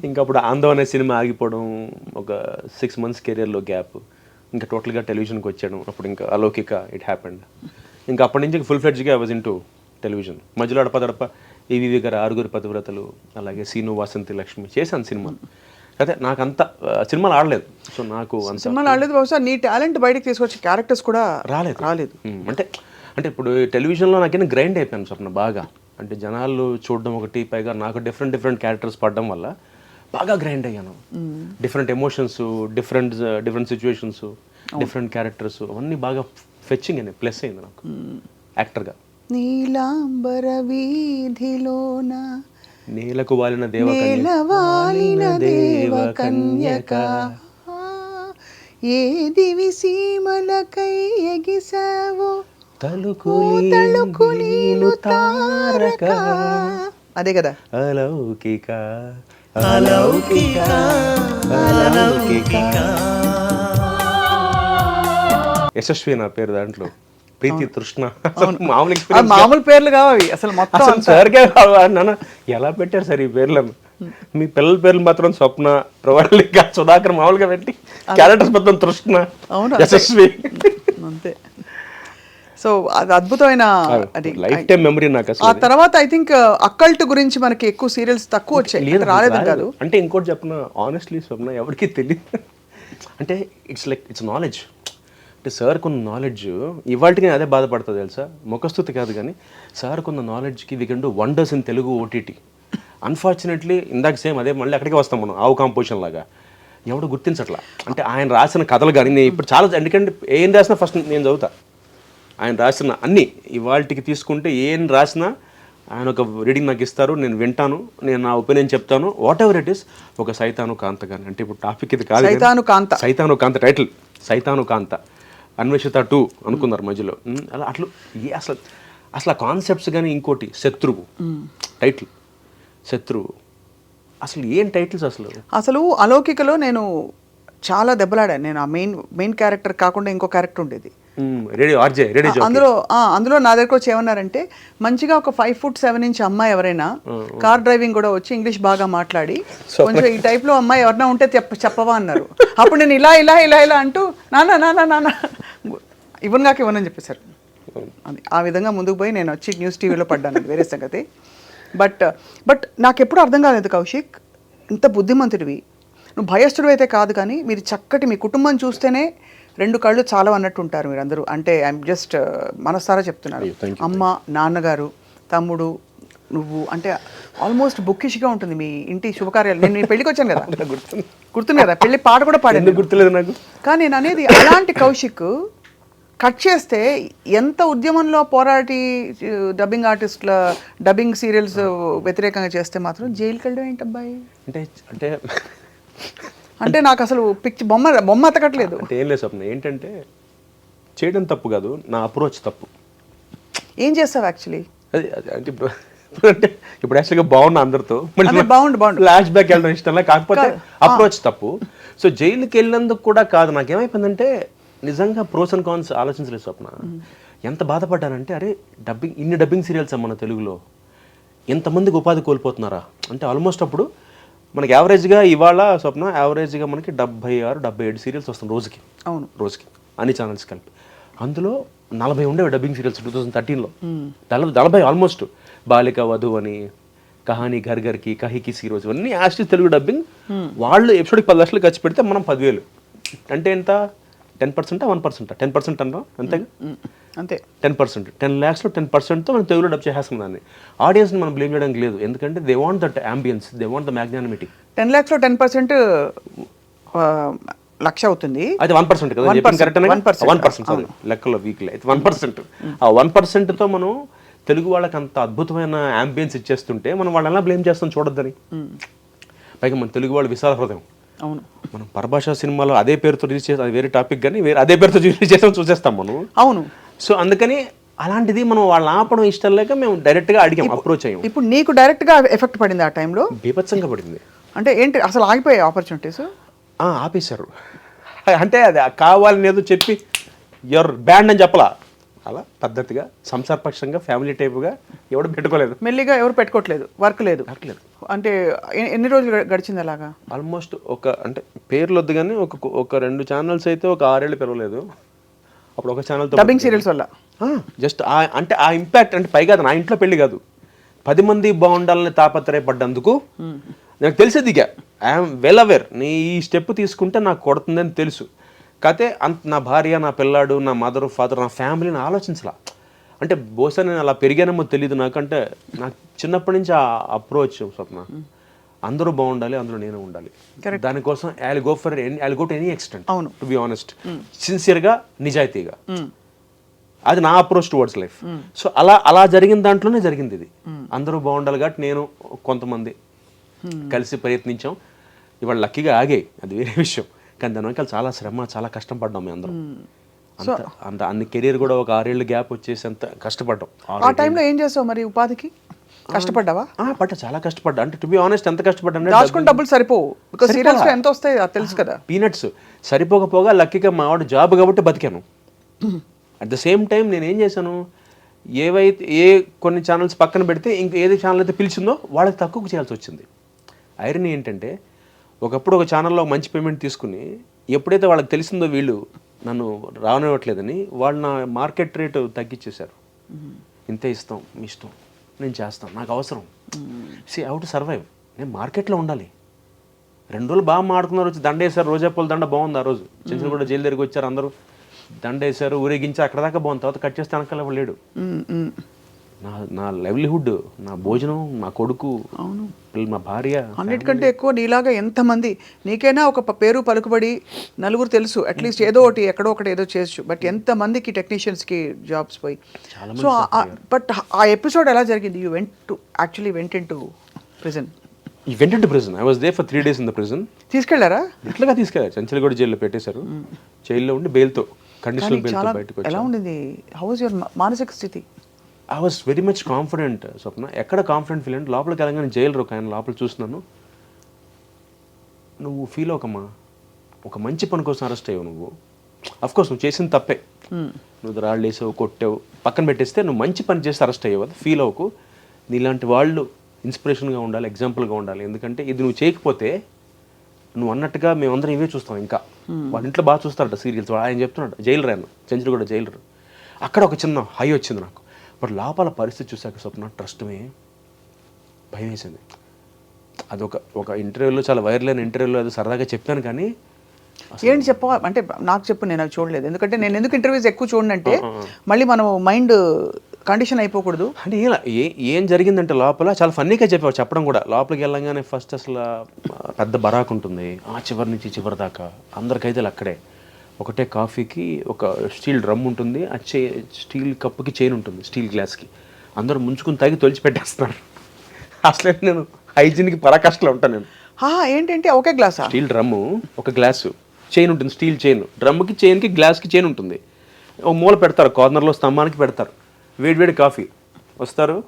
ఇంకా అప్పుడు ఆందోళన అనే సినిమా ఆగిపోవడం, ఒక 6 months కెరియర్లో గ్యాప్, ఇంకా టోటల్గా టెలివిజన్కి వచ్చాను. అప్పుడు ఇంకా అలౌకిక ఇట్ హ్యాపెండ్. ఇంకా అప్పటి నుంచి ఫుల్ ఫ్లెడ్జ్గా I was in to television. మధ్యలో అడపదడప ఈవీవి గారు 6 పతివ్రతలు, అలాగే సీను వాసంతి లక్ష్మి చేశాను సినిమా. అయితే నాకు అంత సినిమాలు ఆడలేదు. సో నాకు అంత సినిమాలు ఆడలేదు, బహుశా నీ టాలెంట్ బయటకు తీసుకొచ్చే క్యారెక్టర్స్ కూడా రాలేదు. అంటే ఇప్పుడు టెలివిజన్లో నాకేనా గ్రైండ్ అయిపోయాను స్వప్న బాగా. అంటే జనాలు చూడడం ఒకటి, పైగా నాకు డిఫరెంట్ క్యారెక్టర్స్ పడడం వల్ల బాగా గ్రైండ్ అయ్యాను. Different emotions, different situations, different characters అవన్నీ బాగా ఫెచ్చింగ్ అయింది, ప్లస్ అయింది నాకు యాక్టర్గా. నీలాంబర వీధిలోన నేలకు వాలిన దేవ కన్యక ఏ దివి సీమలకై ఎగిసావో తలుకులీను తారక. అదే కదా అలౌకిక యశస్వి నా పేరు, దాంట్లో ప్రీతి తృష్ణ. మామూలు పేర్లు కావాలి అసలు మొత్తం సార్కే నాన్న ఎలా పెట్టారు సార్ ఈ పేర్లను? మీ పిల్లల పేర్లు మాత్రం స్వప్న, ప్రవళిక, సుధాకర్ మామూలుగా పెట్టి క్యారెక్టర్స్ మొత్తం తృష్ణ, యశస్వి అంతే. సో అది అద్భుతమైన అది లైఫ్ టైం మెమరీ నాకు. ఆ తర్వాత ఐ థింక్ అక్కల్ట్ గురించి మనకి ఎక్కువ సీరియల్స్ తక్కువ వచ్చాయి, రాలేదని కాదు. అంటే ఇంకోటి చెప్పిన ఆనెస్ట్లీ స్వప్న ఎవరికి తెలియదు. అంటే ఇట్స్ నాలెడ్జ్. అంటే సార్ కొన్న నాలెడ్జ్ ఇవాళకి నేను అదే బాధపడుతుంది తెలుసా, ముఖస్థుతి కాదు కానీ సార్ కొన్న నాలెడ్జ్కి we can do wonders in Telugu OTT. Unfortunately ఇందాక సేమ్ అదే మళ్ళీ అక్కడికే వస్తాం మనం, ఆవు కాంపోజిషన్ లాగా ఎవడు గుర్తించట్లా. అంటే ఆయన రాసిన కథలు కానీ నేను ఇప్పుడు చాలా, ఎందుకంటే ఏం రాసినా ఫస్ట్ నేను చదువుతా. ఆయన రాసిన అన్నీ ఇవాళకి తీసుకుంటే ఏం రాసినా ఆయన ఒక రీడింగ్ నాకు ఇస్తారు, నేను వింటాను, నేను నా ఒపీనియన్ చెప్తాను, వాట్ ఎవర్ ఇట్ ఈస్. ఒక సైతాను కాంత కానీ, అంటే ఇప్పుడు టాపిక్ ఇది కాదు, సైతాను కాంత టైటిల్, సైతాను కాంత అన్వేషిత 2 అనుకున్నారు మధ్యలో. అలా అట్లా అసలు కాన్సెప్ట్స్ కానీ, ఇంకోటి శత్రువు టైటిల్, శత్రువు అసలు ఏం టైటిల్స్ అసలు అలౌకికలో నేను చాలా దెబ్బలాడాను. నేను ఆ మెయిన్ క్యారెక్టర్ కాకుండా ఇంకో క్యారెక్టర్ ఉండేది అందులో నా దగ్గరకు వచ్చి ఏమన్నారంటే, మంచిగా ఒక 5'7" అమ్మాయి ఎవరైనా కార్ డ్రైవింగ్ కూడా వచ్చి ఇంగ్లీష్ బాగా మాట్లాడి కొంచెం ఈ టైప్ లో అమ్మాయి ఎవరైనా ఉంటే చెప్పవా అన్నారు. అప్పుడు నేను ఇలా ఇలా ఇలా ఇలా అంటూ నాన్న ఇవ్వనని చెప్పేశారు. అది ఆ విధంగా ముందుకు పోయి నేను వచ్చి న్యూస్ టీవీలో పడ్డాను, వేరే సంగతి. బట్ నాకు ఎప్పుడు అర్థం కాలేదు కౌశిక్, ఇంత బుద్ధిమంతుడివి, నువ్వు భయస్థుడు అయితే కాదు, కానీ మీరు చక్కటి మీ కుటుంబం చూస్తేనే 2 కళ్ళు చాలా అన్నట్టు ఉంటారు మీరందరూ. అంటే ఐఎమ్ జస్ట్ మనసారా చెప్తున్నారు. అమ్మ, నాన్నగారు, తమ్ముడు, నువ్వు, అంటే ఆల్మోస్ట్ బుక్కిష్గా ఉంటుంది మీ ఇంటి శుభకార్యాలు. నేను నీ పెళ్ళికి వచ్చాను కదా, గుర్తుంది కదా, పెళ్లి పాట కూడా పాడాను, గుర్తులేదు నాకు. కానీ నేను అనేది అలాంటి కౌశిక్ కట్ చేస్తే ఎంత ఉద్యమంలో పోరాటి డబ్బింగ్ ఆర్టిస్టుల డబ్బింగ్ సీరియల్స్ వ్యతిరేకంగా చేస్తే మాత్రం జైలుకి వెళ్ళడం ఏంటబ్బాయి? అంటే అంటే నాకు అసలు బొమ్మ ఎత్తకట్లేదు. అంటే ఏం లేదు స్వప్న, ఏంటంటే చేయడం తప్పు కాదు, నా అప్రోచ్ తప్పు. ఏం చేస్తావు యాక్చువల్లీ? అది అంటే ఇప్పుడు యాక్చువల్గా బాగున్నా అందరితో, బాగుండు ఫ్లాష్ బ్యాక్ వెళ్ళడం ఇష్టం, కాకపోతే అప్రోచ్ తప్పు. సో జైలుకి వెళ్ళినందుకు కూడా కాదు, నాకేమైపోయిందంటే నిజంగా ప్రోస్ అండ్ కాన్స్ ఆలోచించలేదు స్వప్న. ఎంత బాధపడ్డానంటే, అరే ఇన్ని డబ్బింగ్ సీరియల్స్ మన తెలుగులో ఎంతమందికి ఉపాధి కోల్పోతున్నారా అంటే. ఆల్మోస్ట్ అప్పుడు మనకి యావరేజ్గా ఇవాళ స్వప్న యావరేజ్గా మనకి 76-77 సీరియల్స్ వస్తుంది రోజుకి. అవును, రోజుకి అన్ని ఛానల్స్ కలిపి. అందులో 40 ఉండేవి డబ్బింగ్ సీరియల్స్ 2013లో. 40 ఆల్మోస్ట్. బాలిక వధు అని, కహానీ ఘర్ ఘర్కి, కహికి సీరోజు, అన్నీ యాస్టిస్ తెలుగు డబ్బింగ్. వాళ్ళు ఎపిసోడ్కి 10 లక్షలు ఖర్చు పెడితే మనం 10,000 అంటే ఎంత? 10%, 1%, 10% అన్నా అంతేగా, అంతే. 10%, 10 lakhsలో 10%తో మనం తెలుగులో డబ్ చేసేస్తాం దాన్ని. ఆడియన్స్ని మనం బ్లేమ్ చేయడానికి లేదు, ఎందుకంటే they want that ambience, they want the magnanimity. 10 lakhsలో 10% లక్ష అవుతుంది, అది 1% కదా, 1% సారీ, లెక్కలో వీక్లీ అయితే 1%. ఆ 1%తో మనం తెలుగు వాళ్ళకి అంత అద్భుతమైన అంబియన్స్ ఇచ్చేస్తుంటే మనం వాళ్ళని ఎలా బ్లేమ్ చేస్తాం చూడొద్దని. పైగా మన తెలుగు వాళ్ళు విశాల హృదయం, అవును. మనం పరభాషా సినిమాలో అదే పేరుతో రిలీజ్ చేస్తాం, అది వేరే టాపిక్, కానీ వేరే అదే పేరుతో రిలీజ్ చేస్తాం, చూసేస్తాం మనం. అవును. సో అందుకని అలాంటిది మనం వాళ్ళని ఆపడం ఇష్టం లేక మేము డైరెక్ట్గా అడిగాం, అప్రోచ్ అయ్యాం. ఇప్పుడు నీకు డైరెక్ట్గా ఎఫెక్ట్ పడింది ఆ టైంలో? బీభత్సంగా పడింది. అంటే ఏంటి అసలు ఆగిపోయాయి ఆపర్చునిటీస్? ఆపేశారు. అంటే అది కావాలని ఏదో చెప్పి యువర్ బ్యాండ్ అని చెప్పలా, అలా పద్ధతిగా సంసారపక్షంగా ఫ్యామిలీ టైప్గా ఎవడు పెట్టుకోలేదు. మెల్లిగా ఎవరు పెట్టుకోవట్లేదు, వర్క్ లేదు. అంటే ఎన్ని రోజులు గడిచింది అలాగా? ఆల్మోస్ట్ అంటే పేర్లు వద్దు కానీ ఒక 2 ఛానల్స్ అయితే ఒక 6 ఏళ్ళు పెరగలేదు. అప్పుడు ఒక ఛానల్తో డబ్బింగ్ సీరియల్స్ వల్ల జస్ట్ అంటే ఆ ఇంపాక్ట్, అంటే పైగా నా ఇంట్లో పెళ్లి కాదు, 10 మంది బాగుండాలని తాపత్రయపడ్డందుకు నాకు తెలిసేది ఇక ఐఎమ్ వెల్ అవేర్, నీ ఈ స్టెప్ తీసుకుంటే నాకు కొడుతుందని తెలుసు. కాకపోతే నా భార్య, నా పిల్లాడు, నా మదర్ ఫాదర్, నా ఫ్యామిలీని ఆలోచించలా. అంటే బహుశా నేను అలా పెరిగానేమో తెలియదు నాకు. అంటే నాకు చిన్నప్పటి నుంచి ఆ అప్రోచ్ స్వప్న, అందరూ బాగుండాలి, అందులో నేను ఉండాలి. దానికోసం I go to any extent, to be honest, సిన్సియర్గా, నిజాయితీగా. అది నా అప్రోచ్ టువర్డ్స్ లైఫ్. సో అలా జరిగిన దాంట్లోనే జరిగింది ఇది. అందరూ బాగుండాలి కాబట్టి నేను కొంతమంది కలిసి ప్రయత్నించాం. ఇవాళ లక్కీగా ఆగాయి, అది వేరే విషయం. కానీ దాని వెనకాల చాలా శ్రమ, చాలా కష్టం పడ్డాం మేము అందరం. అంత అన్ని కెరీర్ కూడా ఒక 6 ఏళ్ళు గ్యాప్ వచ్చేసి అంత కష్టపడ్డాం. ఆ టైంలో ఏం చేస్తావు మరి ఉపాధికి? కష్టపడ్డావా? చాలా కష్టపడ్డా. అంటే టు బి ఆనెస్ట్ ఎంత కష్టపడ్డా, దాచుకుని డబ్బులు సరిపోవు, బికాజ్ సీరియల్స్ ఎంత వస్తాయి అది తెలుసు కదా. పీనట్స్ సరిపోకపోగా లక్కీగా మా వాడు జాబ్ కాబట్టి బతికాను. అట్ ద సేమ్ టైం నేను ఏం చేశాను, కొన్ని ఛానల్స్ పక్కన పెడితే ఇంక ఏది ఛానల్ అయితే పిలిచిందో వాళ్ళకి తక్కువ చేయాల్సి వచ్చింది. ఐరనీ ఏంటంటే, ఒకప్పుడు ఒక ఛానల్లో మంచి పేమెంట్ తీసుకుని ఎప్పుడైతే వాళ్ళకి తెలిసిందో వీళ్ళు నన్ను రానివ్వట్లేదని, వాళ్ళు నా మార్కెట్ రేటు తగ్గించేశారు. ఇంతే ఇస్తాం, మీ ఇష్టం, నేను చేస్తాను, నాకు అవసరం. హౌ టు సర్వైవ్, నేను మార్కెట్లో ఉండాలి. 2 రోజులు బాగా మాడుకున్నారు, వచ్చి దండ వేశారు, రోజాపూల దండ బాగుంది. ఆ రోజు చెంచులు కూడా జైలు దగ్గరికి వచ్చారు, అందరూ దండ వేశారు, ఊరేగించారు, అక్కడ దాకా బాగుంది. తర్వాత కట్ చేస్తే వెనకాల ఎవరు లేడు. నా లైవ్లీహుడ్, నా భోజనం, నా కొడుకు, మా భార్య, అన్నిటికంటే ఎక్కువ నీలాగా ఎంతమంది, నీకైనా ఒక పేరు పలుకుబడి నలుగురు తెలుసు, అట్లీస్ట్ ఏదో ఒకటి ఎక్కడో ఒకటి ఏదో చేయొచ్చు, బట్ ఎంతమందికి టెక్నీషియన్స్కి జాబ్స్ పోయి. సో బట్ ఆ ఎపిసోడ్ ఎలా జరిగింది? You went in to prison. I was there for 3 days in the prison. తీసుకెళ్లారా? ఇట్లాగా తీసుకెళ్ళారు, చెంచల్గూడ జైల్లో పెట్టేశారు. జైల్లో ఉండి బెయిల్తో, కండిషనల్ బెయిల్తో బయటకు వచ్చారు. ఎలా ఉండింది? హౌ వాజ్ యువర్ మానసిక స్థితి? I was very much confident Swapna. ఎక్కడ కాన్ఫిడెంట్ ఫీల్ అంటే, లోపలికి వెళ్ళగానే జైలు ఆయన లోపల చూస్తున్నాను, నువ్వు ఫీల్ అవ్వకమ్మా, ఒక మంచి పని కోసం అరెస్ట్ అయ్యావు నువ్వు. అఫ్కోర్స్ నువ్వు చేసిన తప్పే, నువ్వు రాళ్ళు వేసావు, కొట్టావు, పక్కన పెట్టేస్తే నువ్వు మంచి పని చేసి అరెస్ట్ అయ్యావు, అది ఫీల్ అవ్వకు. నీలాంటి వాళ్ళు ఇన్స్పిరేషన్గా ఉండాలి, ఎగ్జాంపుల్గా ఉండాలి. ఎందుకంటే ఇది నువ్వు చేయకపోతే, నువ్వు అన్నట్టుగా మేమందరం ఇవే చూస్తాం. ఇంకా వాళ్ళ ఇంట్లో బాగా చూస్తారట సీరియల్స్. ఆయన చెప్తున్నాడు, జైలు రాను, చెంచులు జైలు. అక్కడ ఒక చిన్న హై వచ్చింది నాకు. బట్ లోపల పరిస్థితి చూసాక స్వప్న, ట్రస్ట్మే భయం వేసింది. ఒక ఇంటర్వ్యూలో, చాలా వైరల్ అయిన ఇంటర్వ్యూలో అది సరదాగా చెప్పాను. కానీ ఏంటి చెప్పవా అంటే నాకు చెప్పు, నేను అది చూడలేదు. ఎందుకంటే నేను ఎందుకు ఇంటర్వ్యూస్ ఎక్కువ చూడనంటే మళ్ళీ మనం మైండ్ కండిషన్ అయిపోకూడదు. అంటే ఏం జరిగిందంటే, లోపల చాలా ఫన్నీగా చెప్పడం కూడా. లోపలికి వెళ్ళంగానే ఫస్ట్ అసలు పెద్ద బరాక్ ఉంటుంది, ఆ చివరి నుంచి చివరి దాకా అందరికైతే అక్కడే. ఒకటే కాఫీకి ఒక స్టీల్ డ్రమ్ ఉంటుంది, ఆ స్టీల్ కప్పుకి చైన్ ఉంటుంది, స్టీల్ గ్లాస్కి. అందరూ ముంచుకుని తాగి తొలిచి పెట్టేస్తున్నారు. అసలే నేను హైజీన్కి పరాకాష్ఠలో ఉంటాను నేను. ఏంటంటే ఒకే గ్లాస్, స్టీల్ డ్రమ్ము, ఒక గ్లాసు, చైన్ ఉంటుంది, స్టీల్ చైన్. డ్రమ్కి, చైన్కి, గ్లాస్కి చైన్ ఉంటుంది. ఒక మూల పెడతారు, కార్నర్లో స్తంభానికి పెడతారు. వేడివేడి కాఫీ వస్తారు,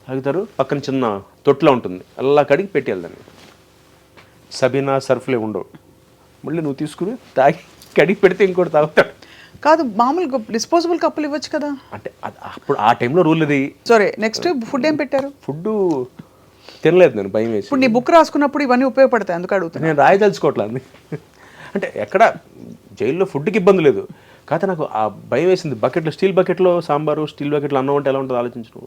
తాగుతారు. పక్కన చిన్న తొట్లా ఉంటుంది, అలా కడిగి పెట్టేయాలి. సబీనా సర్ఫ్లే ఉండవు. మళ్ళీ నువ్వు తీసుకుని తాగి కడిగి పెడితే ఇంకోటి తాగుతాడు. కాదు, మామూలుగా డిస్పోజబుల్ కప్పులు ఇవ్వచ్చు కదా. అంటే అప్పుడు ఆ టైంలో రూల్ ఇది. సరే, నెక్స్ట్ ఫుడ్ ఏం పెట్టారు? ఫుడ్ తినలేదు నేను, భయం వేసి. ఇప్పుడు నీ బుక్ రాసుకున్నప్పుడు ఇవన్నీ ఉపయోగపడతాయి, అందుకు అడుగుతాను. నేను రాయదలుచుకోవట్లేదు. అంటే ఎక్కడ జైల్లో ఫుడ్కి ఇబ్బంది లేదు, కాకపోతే నాకు ఆ భయం వేసింది. బకెట్లో, స్టీల్ బకెట్లో సాంబారు, స్టీల్ బకెట్లో అన్నం అంటే ఎలా ఉంటుంది ఆలోచించు.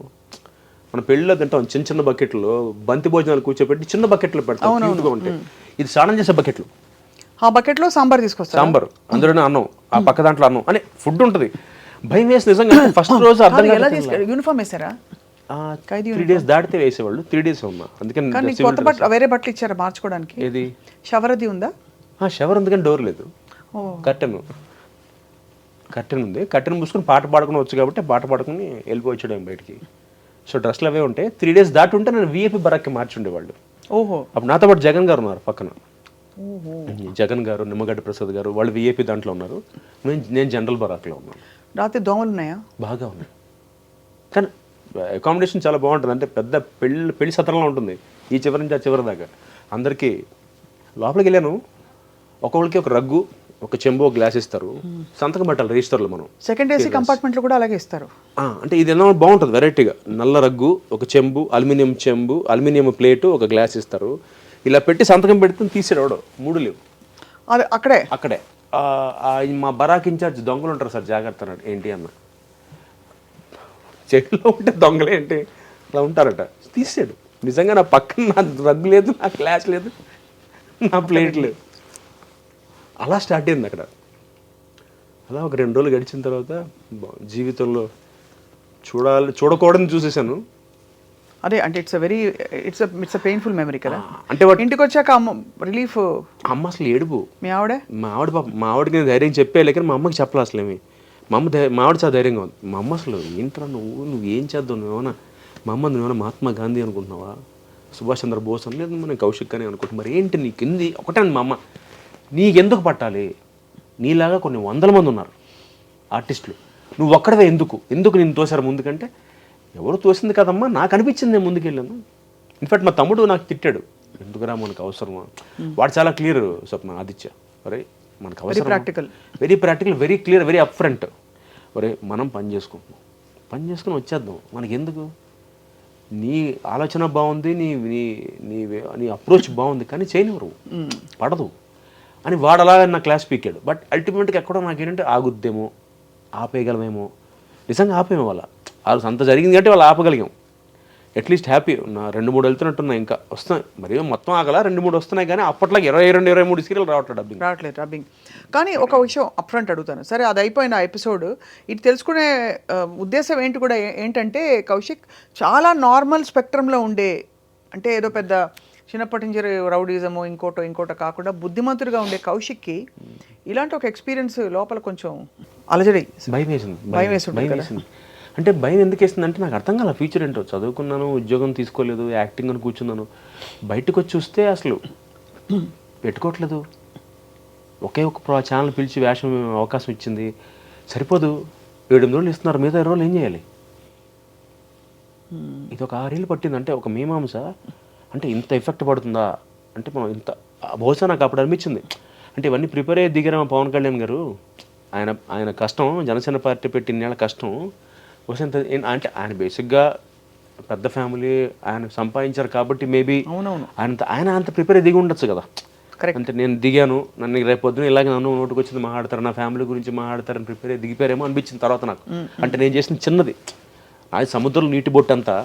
మనం పెళ్ళిలో తింటాం చిన్న చిన్న బకెట్లో, బంతి భోజనాలు కూర్చోబెట్టి చిన్న బకెట్లో పెడతాం, క్యూట్గా ఉంటాయి. ఇది స్నానం చేసే బకెట్లు. ఆ బకెట్లో సాంబార్ తీసుకొస్తారు, సాంబార్ అందులోనే అన్నం, ఆ పక్క దాంట్లో అన్నం అని ఫుడ్ ఉంటుంది. భయం వేసి నిజంగా ఫస్ట్ రోజు అర్థం ఎలా తీసుకెళ్ళి. యూనిఫామ్ వేసారా? 3 days దాటితే వేసేవాళ్ళు, 3 days ఉన్నా. అందుకని కొత్త బట్టలు, వేరే బట్టలు ఇచ్చారా మార్చుకోవడానికి? ఏది షవర్ అది ఉందా? షవర్ ఉంది కానీ డోర్ లేదు. కర్టెన్ ఉంది, కర్టెన్ మూసుకొని పాట పాడుకుని వచ్చు కాబట్టి పాట పాడుకుని వెళ్ళిపోవచ్చాడు బయటికి. సో డ్రెస్లు అవే ఉంటాయి. 3 days దాటి ఉంటే నేను విఐపి బరాక్కి మార్చి ఉండేవాళ్ళు. ఓహో. అప్పుడు నాతో పాటు జగన్ గారు ఉన్నారు పక్కన. జగన్ గారు, నిమ్మగడ్డ ప్రసాద్ గారు వాళ్ళు విఐపి దాంట్లో ఉన్నారు. నేను జనరల్ బరాక్లో ఉన్నాను. రాత్రి దోమలు ఉన్నాయా? బాగా ఉన్నాయి. కానీ అకామిడేషన్ చాలా బాగుంటుంది. అంటే పెద్ద పెళ్లి సత్రంలో ఉంటుంది, ఈ చివరి నుంచి ఆ చివరి దాకా. అందరికీ లోపలికి వెళ్ళాను, ఒక్కొక్కరికి ఒక రగ్గు, ఒక చెంబు, ఒక గ్లాస్ ఇస్తారు, సంతకం పెట్టాలి రిజిస్టర్లో మనం. సెకండ్ ఏసీ కంపార్ట్మెంట్లో కూడా అలాగే ఇస్తారు. అంటే ఇది ఎలా బాగుంటుంది వెరైటీగా. నల్ల రగ్గు, ఒక చెంబు, అల్యూమినియం చెంబు, అల్యూమినియం ప్లేటు, ఒక గ్లాస్ ఇస్తారు. ఇలా పెట్టి సంతకం పెడితే తీసేవాడు. 3 లేవు అది అక్కడే. మా బరాక్ ఇన్ఛార్జ్ దొంగలు ఉంటారు సార్, జాగ్రత్త అన్నాడు. ఏంటి అన్న, చెట్టులో ఉంటే దొంగలే ఏంటి అలా ఉంటారట. తీసాడు. నిజంగా నా పక్కన నా రగ్గు లేదు, నా గ్లాస్ లేదు, నా ప్లేట్ లేదు. అలా స్టార్ట్ అయింది అక్కడ. అలా ఒక 2 రోజులు గడిచిన తర్వాత జీవితంలో చూడకూడదని చూసేసాను. అదే అంటే ఇట్స్ పెయిన్ఫుల్ మెమరీ కదా. అంటే ఇంటికి వచ్చాక రిలీఫ్. అమ్మ అసలు ఏడుపు. మీ ఆవిడ మా ఆవిడకి నేను ధైర్యం చెప్పేలే, కానీ మా అమ్మకి చెప్పలే అసలు ఏమి. మా ఆవిడ చాలా ధైర్యంగా ఉంది. మా అమ్మ అసలు ఏంట్రా నువ్వు ఏం చేద్దావు, నువ్వేమన్నా మా అమ్మ నువ్వేమన్నా మహాత్మా గాంధీ అనుకుంటున్నావా, సుభాష్ చంద్రబోస్ అని, లేదు మనం కౌశిక్ అని అనుకుంటున్నా, మరి ఏంటి నీకు ఇంది ఒకటే. మా అమ్మ నీకెందుకు పట్టాలి, నీలాగా కొన్ని 100 మంది ఉన్నారు ఆర్టిస్టులు, నువ్వు ఒక్కడవే ఎందుకు నేను తోసారు ముందుకంటే, ఎవరు తోసింది కదమ్మా, నాకు అనిపించింది నేను ముందుకెళ్ళాను. ఇన్ఫాక్ట్ మా తమ్ముడు నాకు తిట్టాడు, ఎందుకురా మనకు అవసరమా. వాడు చాలా క్లియర్ స్వప్న, ఆదిత్య, ఒరే మనకు అవసరం, very practical, very clear, very up front. ఒరే మనం పని చేసుకుని వచ్చేద్దాం, మనకి ఎందుకు, నీ ఆలోచన బాగుంది, నీ నీ నీ నీ అప్రోచ్ బాగుంది, కానీ చేయనివ్వరు, పడదు అని వాడు అలాగే నా క్లాస్ పీకాడు. బట్ అల్టిమేట్గా ఎక్కడో నాకేంటంటే ఆగుద్దేమో, ఆపేయగలమేమో. నిజంగా ఆపేమో వాళ్ళ అంత జరిగింది కాబట్టి వాళ్ళు ఆపగలిగాం. At least happy. నా 2-3 వెళ్తున్నట్టున్నాయి, ఇంకా వస్తున్నాయి. మరి మొత్తం ఆగల 2-3 వస్తున్నాయి, కానీ అప్పట్లో 22-23 సీరియల్ రావట్లేదు డబ్బింగ్. కానీ ఒక విషయం అప్ఫ్రంట్ అడుగుతాను, సరే అది అయిపోయిన ఎపిసోడ్, ఇది తెలుసుకునే ఉద్దేశం ఏంటంటే కౌశిక్ చాలా నార్మల్ స్పెక్ట్రంలో ఉండే, అంటే ఏదో పెద్ద చిన్నప్పటి నుంచి రౌడీజము ఇంకోటో కాకుండా బుద్ధిమంతుడిగా ఉండే కౌశిక్కి ఇలాంటి ఒక ఎక్స్పీరియన్స్ లోపల కొంచెం అలజడి, భయం వేసింది. అంటే భయం ఎందుకు వేస్తుంది అంటే నాకు అర్థం కాల ఫ్యూచర్ ఏంటో. చదువుకున్నాను, ఉద్యోగం తీసుకోలేదు, యాక్టింగ్ అని కూర్చున్నాను. బయటకు వచ్చి చూస్తే అసలు పెట్టుకోవట్లేదు. ఒకే ఒక ఛానల్ పిలిచి వేషం అవకాశం ఇచ్చింది, సరిపోదు. 7-8 రోజులు ఇస్తున్నారు, మిగతా 20 రోజులు ఏం చేయాలి. ఇది ఒక 6 ఏళ్ళు పట్టింది. అంటే ఒక మీమాంస అంటే ఇంత ఎఫెక్ట్ పడుతుందా అంటే మనం ఇంత బహుశా నాకు అప్పుడు అనిపించింది. అంటే ఇవన్నీ ప్రిపేర్ అయ్యి దిగారు మా పవన్ కళ్యాణ్ గారు. ఆయన కష్టం, జనసేన పార్టీ పెట్టి ఇన్నేళ్ళ కష్టం బహుశా అంటే ఆయన బేసిక్గా పెద్ద ఫ్యామిలీ, ఆయన సంపాదించారు కాబట్టి మేబీ ఆయన అంత ప్రిపేర్ అయ్యి దిగి ఉండొచ్చు కదా. అంటే నేను దిగాను, నన్ను రేపు పొద్దున ఇలాగే నన్ను నోటుకు వచ్చింది మాట్లాడతారు, నా ఫ్యామిలీ గురించి మాట్లాడతారని ప్రిపేర్ అయ్యి దిగిపోయారేమో అనిపించింది తర్వాత నాకు. అంటే నేను చేసిన చిన్నది, ఆయన సముద్రంలో నీటి బొట్టు అంతా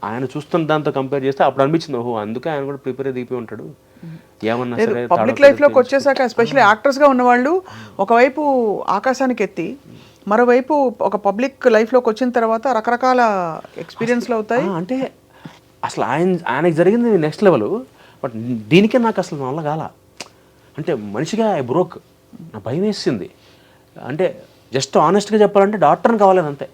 ఆయన చూస్తున్న దాంతో కంపేర్ చేస్తే అప్పుడు అనిపించింది, ఓహో అందుకే ఆయన కూడా ప్రిపేర్ దిగిపోయి ఉంటాడు. ఏమన్నా సరే పబ్లిక్ లైఫ్లోకి వచ్చేసాక ఎస్పెషల్లీ యాక్టర్స్గా ఉన్నవాళ్ళు ఒకవైపు ఆకాశానికి ఎత్తి, మరోవైపు ఒక పబ్లిక్ లైఫ్లోకి వచ్చిన తర్వాత రకరకాల ఎక్స్పీరియన్స్లు అవుతాయి. అంటే అసలు ఆయనకి జరిగింది నెక్స్ట్ లెవెల్. బట్ దీనికే నాకు అసలు వల్ల కాల. అంటే మనిషిగా ఐ బ్రోక్, నా భయం వేసింది. అంటే జస్ట్ ఆనెస్ట్గా చెప్పాలంటే డాక్టర్ని కావాలని అంతే,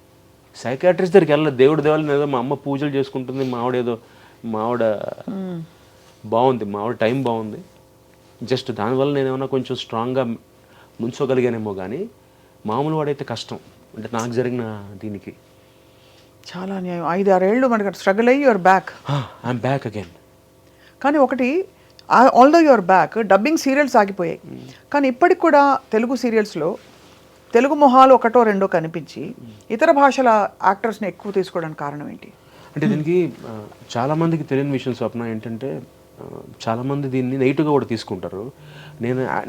సైకాట్రిస్ట్ దగ్గరికి వెళ్ళలేదు. దేవుడి దేవాలని ఏదో మా అమ్మ పూజలు చేసుకుంటుంది, మా ఆవిడ బాగుంది, మా ఆవిడ టైం బాగుంది, జస్ట్ దానివల్ల నేను ఏమైనా కొంచెం స్ట్రాంగ్గా నుంచోగలిగానేమో. కానీ మామూలు వాడైతే కష్టం. అంటే నాకు జరిగిన దీనికి చాలా న్యాయం. 5-6 ఏళ్ళు మనకి స్ట్రగుల్ అయ్యి your back. I'm back again. కానీ ఒకటి, although your back, dubbing serials ఆగిపోయాయి, కానీ ఇప్పటికి కూడా తెలుగు సీరియల్స్లో తెలుగు మొహాలు 1-2 కనిపించి ఇతర భాషల యాక్టర్స్ని ఎక్కువ తీసుకోవడానికి కారణం ఏంటి? అంటే దీనికి చాలామందికి తెలియని విషయం స్వప్న ఏంటంటే, చాలామంది దీన్ని నెగిటివ్గా కూడా తీసుకుంటారు.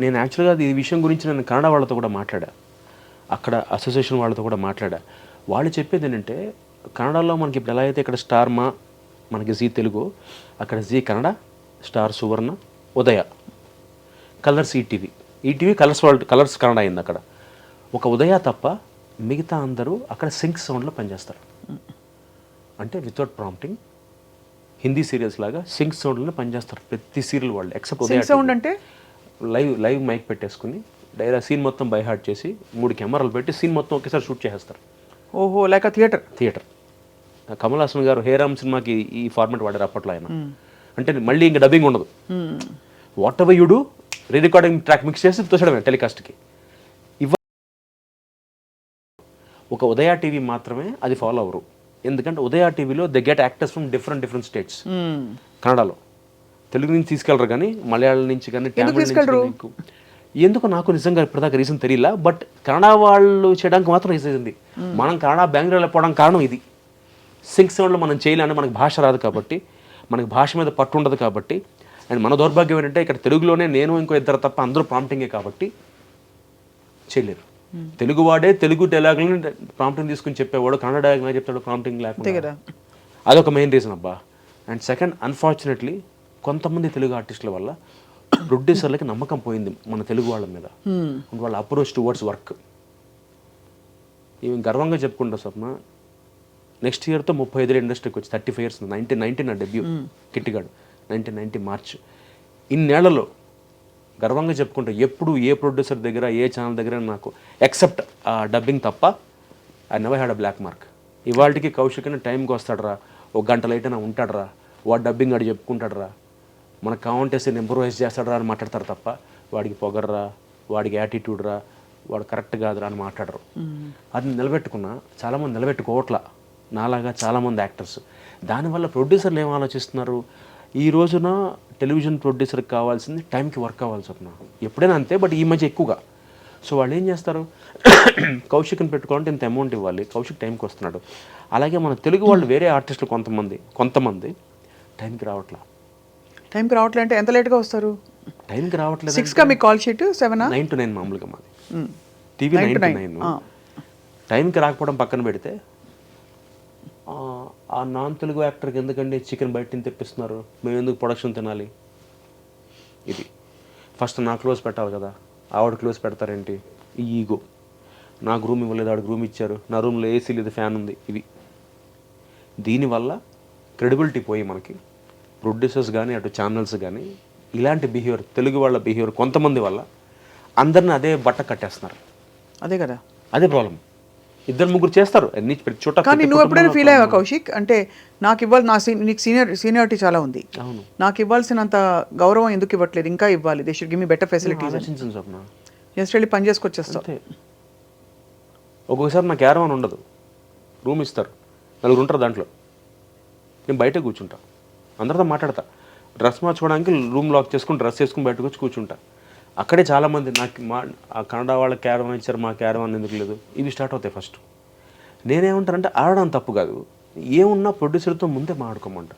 నేను యాక్చువల్గా ఈ విషయం గురించి నేను కన్నడ వాళ్ళతో కూడా మాట్లాడా, అక్కడ అసోసియేషన్ వాళ్ళతో కూడా మాట్లాడా. వాళ్ళు చెప్పేది ఏంటంటే, కన్నడలో మనకి ఇప్పుడు ఎలా అయితే ఇక్కడ స్టార్ మా మనకి జీ తెలుగు, అక్కడ జీ కన్నడ, స్టార్ సువర్ణ, ఉదయ, కలర్స్ ఈటీవీ కలర్స్ కన్నడ అయింది. అక్కడ ఒక ఉదయ తప్ప మిగతా అందరూ అక్కడ సింక్ సౌండ్లో పనిచేస్తారు. అంటే వితౌట్ ప్రాంప్టింగ్ హిందీ సీరియల్స్ లాగా సింక్ సౌండ్లో పనిచేస్తారు ప్రతి సీరియల్ వాళ్ళు, ఎక్సెప్ట్ ఉదయ సౌండ్. అంటే లైవ్ మైక్ పెట్టేసుకుని డైరెక్ట్ సీన్ మొత్తం బై హార్ట్ చేసి 3 కెమెరాలు పెట్టి సీన్ మొత్తం ఒకేసారి షూట్ చేసేస్తారు. ఓహో, లైక్ థియేటర్. కమల్ హాసన్ గారు హేరామ్ సినిమాకి ఈ ఫార్మాట్ వాడారు అప్పట్లో ఆయన. అంటే మళ్ళీ ఇంకా డబ్బింగ్ ఉండదు, what ever you do re recording track mix చేసి తోచడమే టెలికాస్ట్కి. ఒక ఉదయ టీవీ మాత్రమే అది ఫాలో అవ్వరు. ఎందుకంటే ఉదయ టీవీలో they get actors from different states. కన్నడలో తెలుగు నుంచి తీసుకెళ్ళరు కానీ మలయాళం నుంచి కానీ ఎందుకు నాకు నిజంగా ఇప్పటిదాకా రీజన్ తెలియలా. బట్ కన్నడ వాళ్ళు చేయడానికి మాత్రం రీజన్ ఉంది. మనం కన్నడ బెంగళూరు వెళ్ళిపోవడానికి కారణం ఇది. సింక్ సౌండ్లో మనం చేయలేని మనకు భాష రాదు కాబట్టి, మనకు భాష మీద పట్టు ఉండదు కాబట్టి. అండ్ మన దౌర్భాగ్యం ఏంటంటే ఇక్కడ తెలుగులోనే నేను ఇంకో ఇద్దరు తప్ప అందరూ ప్రాంప్టింగే కాబట్టి చేయలేరు. తెలుగు వాడే తెలుగు డైలాగులను ప్రాంప్టింగ్ తీసుకుని చెప్పేవాడు కన్నడ డైలాగ్ చెప్తాడు ప్రాంప్టింగ్ లేకుండా. అదొక మెయిన్ రీజన్ అబ్బా. అండ్ సెకండ్, అన్ఫార్చునేట్లీ కొంతమంది తెలుగు ఆర్టిస్టుల వల్ల ప్రొడ్యూసర్లకి నమ్మకం పోయింది మన తెలుగు వాళ్ళ మీద. వాళ్ళ అప్రోచ్ టువర్డ్స్ వర్క్. ఇవి గర్వంగా చెప్పుకుంటా స్వప్న, నెక్స్ట్ ఇయర్తో 35 ఇండస్ట్రీకి వచ్చి 35 years. 1990 నా డెబ్యూ కిట్టిగాడు, 1990 మార్చ్. ఇన్నేళ్లలో గర్వంగా చెప్పుకుంటా ఎప్పుడు ఏ ప్రొడ్యూసర్ దగ్గర ఏ ఛానల్ దగ్గర నాకు ఎక్సెప్ట్ డబ్బింగ్ తప్ప I never had a black mark. ఇవాళకి కౌశిక్ అని టైంకి వస్తాడరా, ఒక గంట లేట్ అయినా ఉంటాడరా, వాడు డబ్బింగ్ ఆడు చెప్పుకుంటాడరా, మనకు కావాలంటేసి ఇంప్రూవైజ్ చేస్తాడరా అని మాట్లాడతారు తప్ప వాడికి పొగర్రా, వాడికి యాటిట్యూడ్ రా, వాడు కరెక్ట్ కాదురా అని మాట్లాడరు. అది నిలబెట్టుకున్నా చాలామంది నిలబెట్టుకోవట్లా, నాలాగా చాలామంది యాక్టర్స్. దానివల్ల ప్రొడ్యూసర్లు ఏం ఆలోచిస్తున్నారు, ఈ రోజున టెలివిజన్ ప్రొడ్యూసర్కి కావాల్సింది టైంకి వర్క్ కావాల్సి వస్తున్నా, ఎప్పుడైనా అంతే, బట్ ఈ మధ్య ఎక్కువగా. సో వాళ్ళు ఏం చేస్తారు, కౌశిక్ని పెట్టుకోవాలంటే ఇంత అమౌంట్ ఇవ్వాలి, కౌశిక్ టైంకి వస్తున్నాడు. అలాగే మన తెలుగు వాళ్ళు వేరే ఆర్టిస్టులు కొంతమంది టైంకి రావట్లా. టైంకి రావట్లేదు అంటే ఎంత లేట్గా వస్తారు? టైంకి రావట్లేదు. 6కా మీ కాల్ షీట్? 7? 9 to 9 మామూలుగా మాది టీవీ 9 to 9. టైంకి రాకపోవడం పక్కన పెడితే ఆ నాన్ తెలుగు యాక్టర్కి ఎందుకండి చికెన్ బయట నుంచి తెప్పిస్తున్నారు, మేము ఎందుకు ప్రొడక్షన్ తినాలి, ఇది ఫస్ట్ నా క్లోజ్ పెట్టాలి కదా, ఆవిడ క్లోజ్ పెడతారేంటి, ఈ ఈగో. నాకు రూమ్ ఇవ్వలేదు, ఆవిడకి రూమ్ ఇచ్చారు, నా రూమ్లో ఏసీ లేదు, ఫ్యాన్ ఉంది, ఇవి. దీనివల్ల క్రెడిబిలిటీ పోయి మనకి ప్రొడ్యూసర్స్ కానీ అటు ఛానల్స్ కానీ ఇలాంటి బిహేవియర్, తెలుగు వాళ్ళ బిహేవియర్ కొంతమంది వల్ల అందరిని అదే బట్ట కట్టేస్తున్నారు. అదే కదా, అదే ప్రాబ్లం. 2-3 చేస్తారు అన్ని ప్రతి చోట. కానీ నువ్వు ఎప్పుడైనా ఫీల్ అయ్యావా కౌశిక్, అంటే నాకు ఇవ్వాలి, నీకు సీనియారిటీ చాలా ఉంది, అవును, నాకు ఇవ్వాల్సినంత గౌరవం ఎందుకు ఇవ్వట్లేదు, ఇంకా ఇవ్వాలి, they should give me better facilities, ఆలోచించండి స్వప్న. జస్ట్ వెళ్ళి పని చేసుకొచ్చేస్తావు. ఒక్కొక్కసారి నాకు క్యారవాన్ ఉండదు, రూమ్ ఇస్తారు, 4 ఉంటారు దాంట్లో, నేను బయట కూర్చుంటా, అందరితో మాట్లాడతా, డ్రెస్ మార్చుకోవడానికి రూమ్ లాక్ చేసుకుని డ్రెస్ వేసుకుని బయటకు వచ్చి కూర్చుంటా. అక్కడే చాలామంది నాకు ఆ కన్నడ వాళ్ళ క్యారవాన్ ఇచ్చారు, మా క్యారవాన్ ఎందుకు లేదు, ఇవి స్టార్ట్ అవుతాయి ఫస్ట్. నేనేమంటానంటే ఆడడం తప్పు కాదు, ఏమున్నా ప్రొడ్యూసర్తో ముందే మాట్లాడుకోమంట.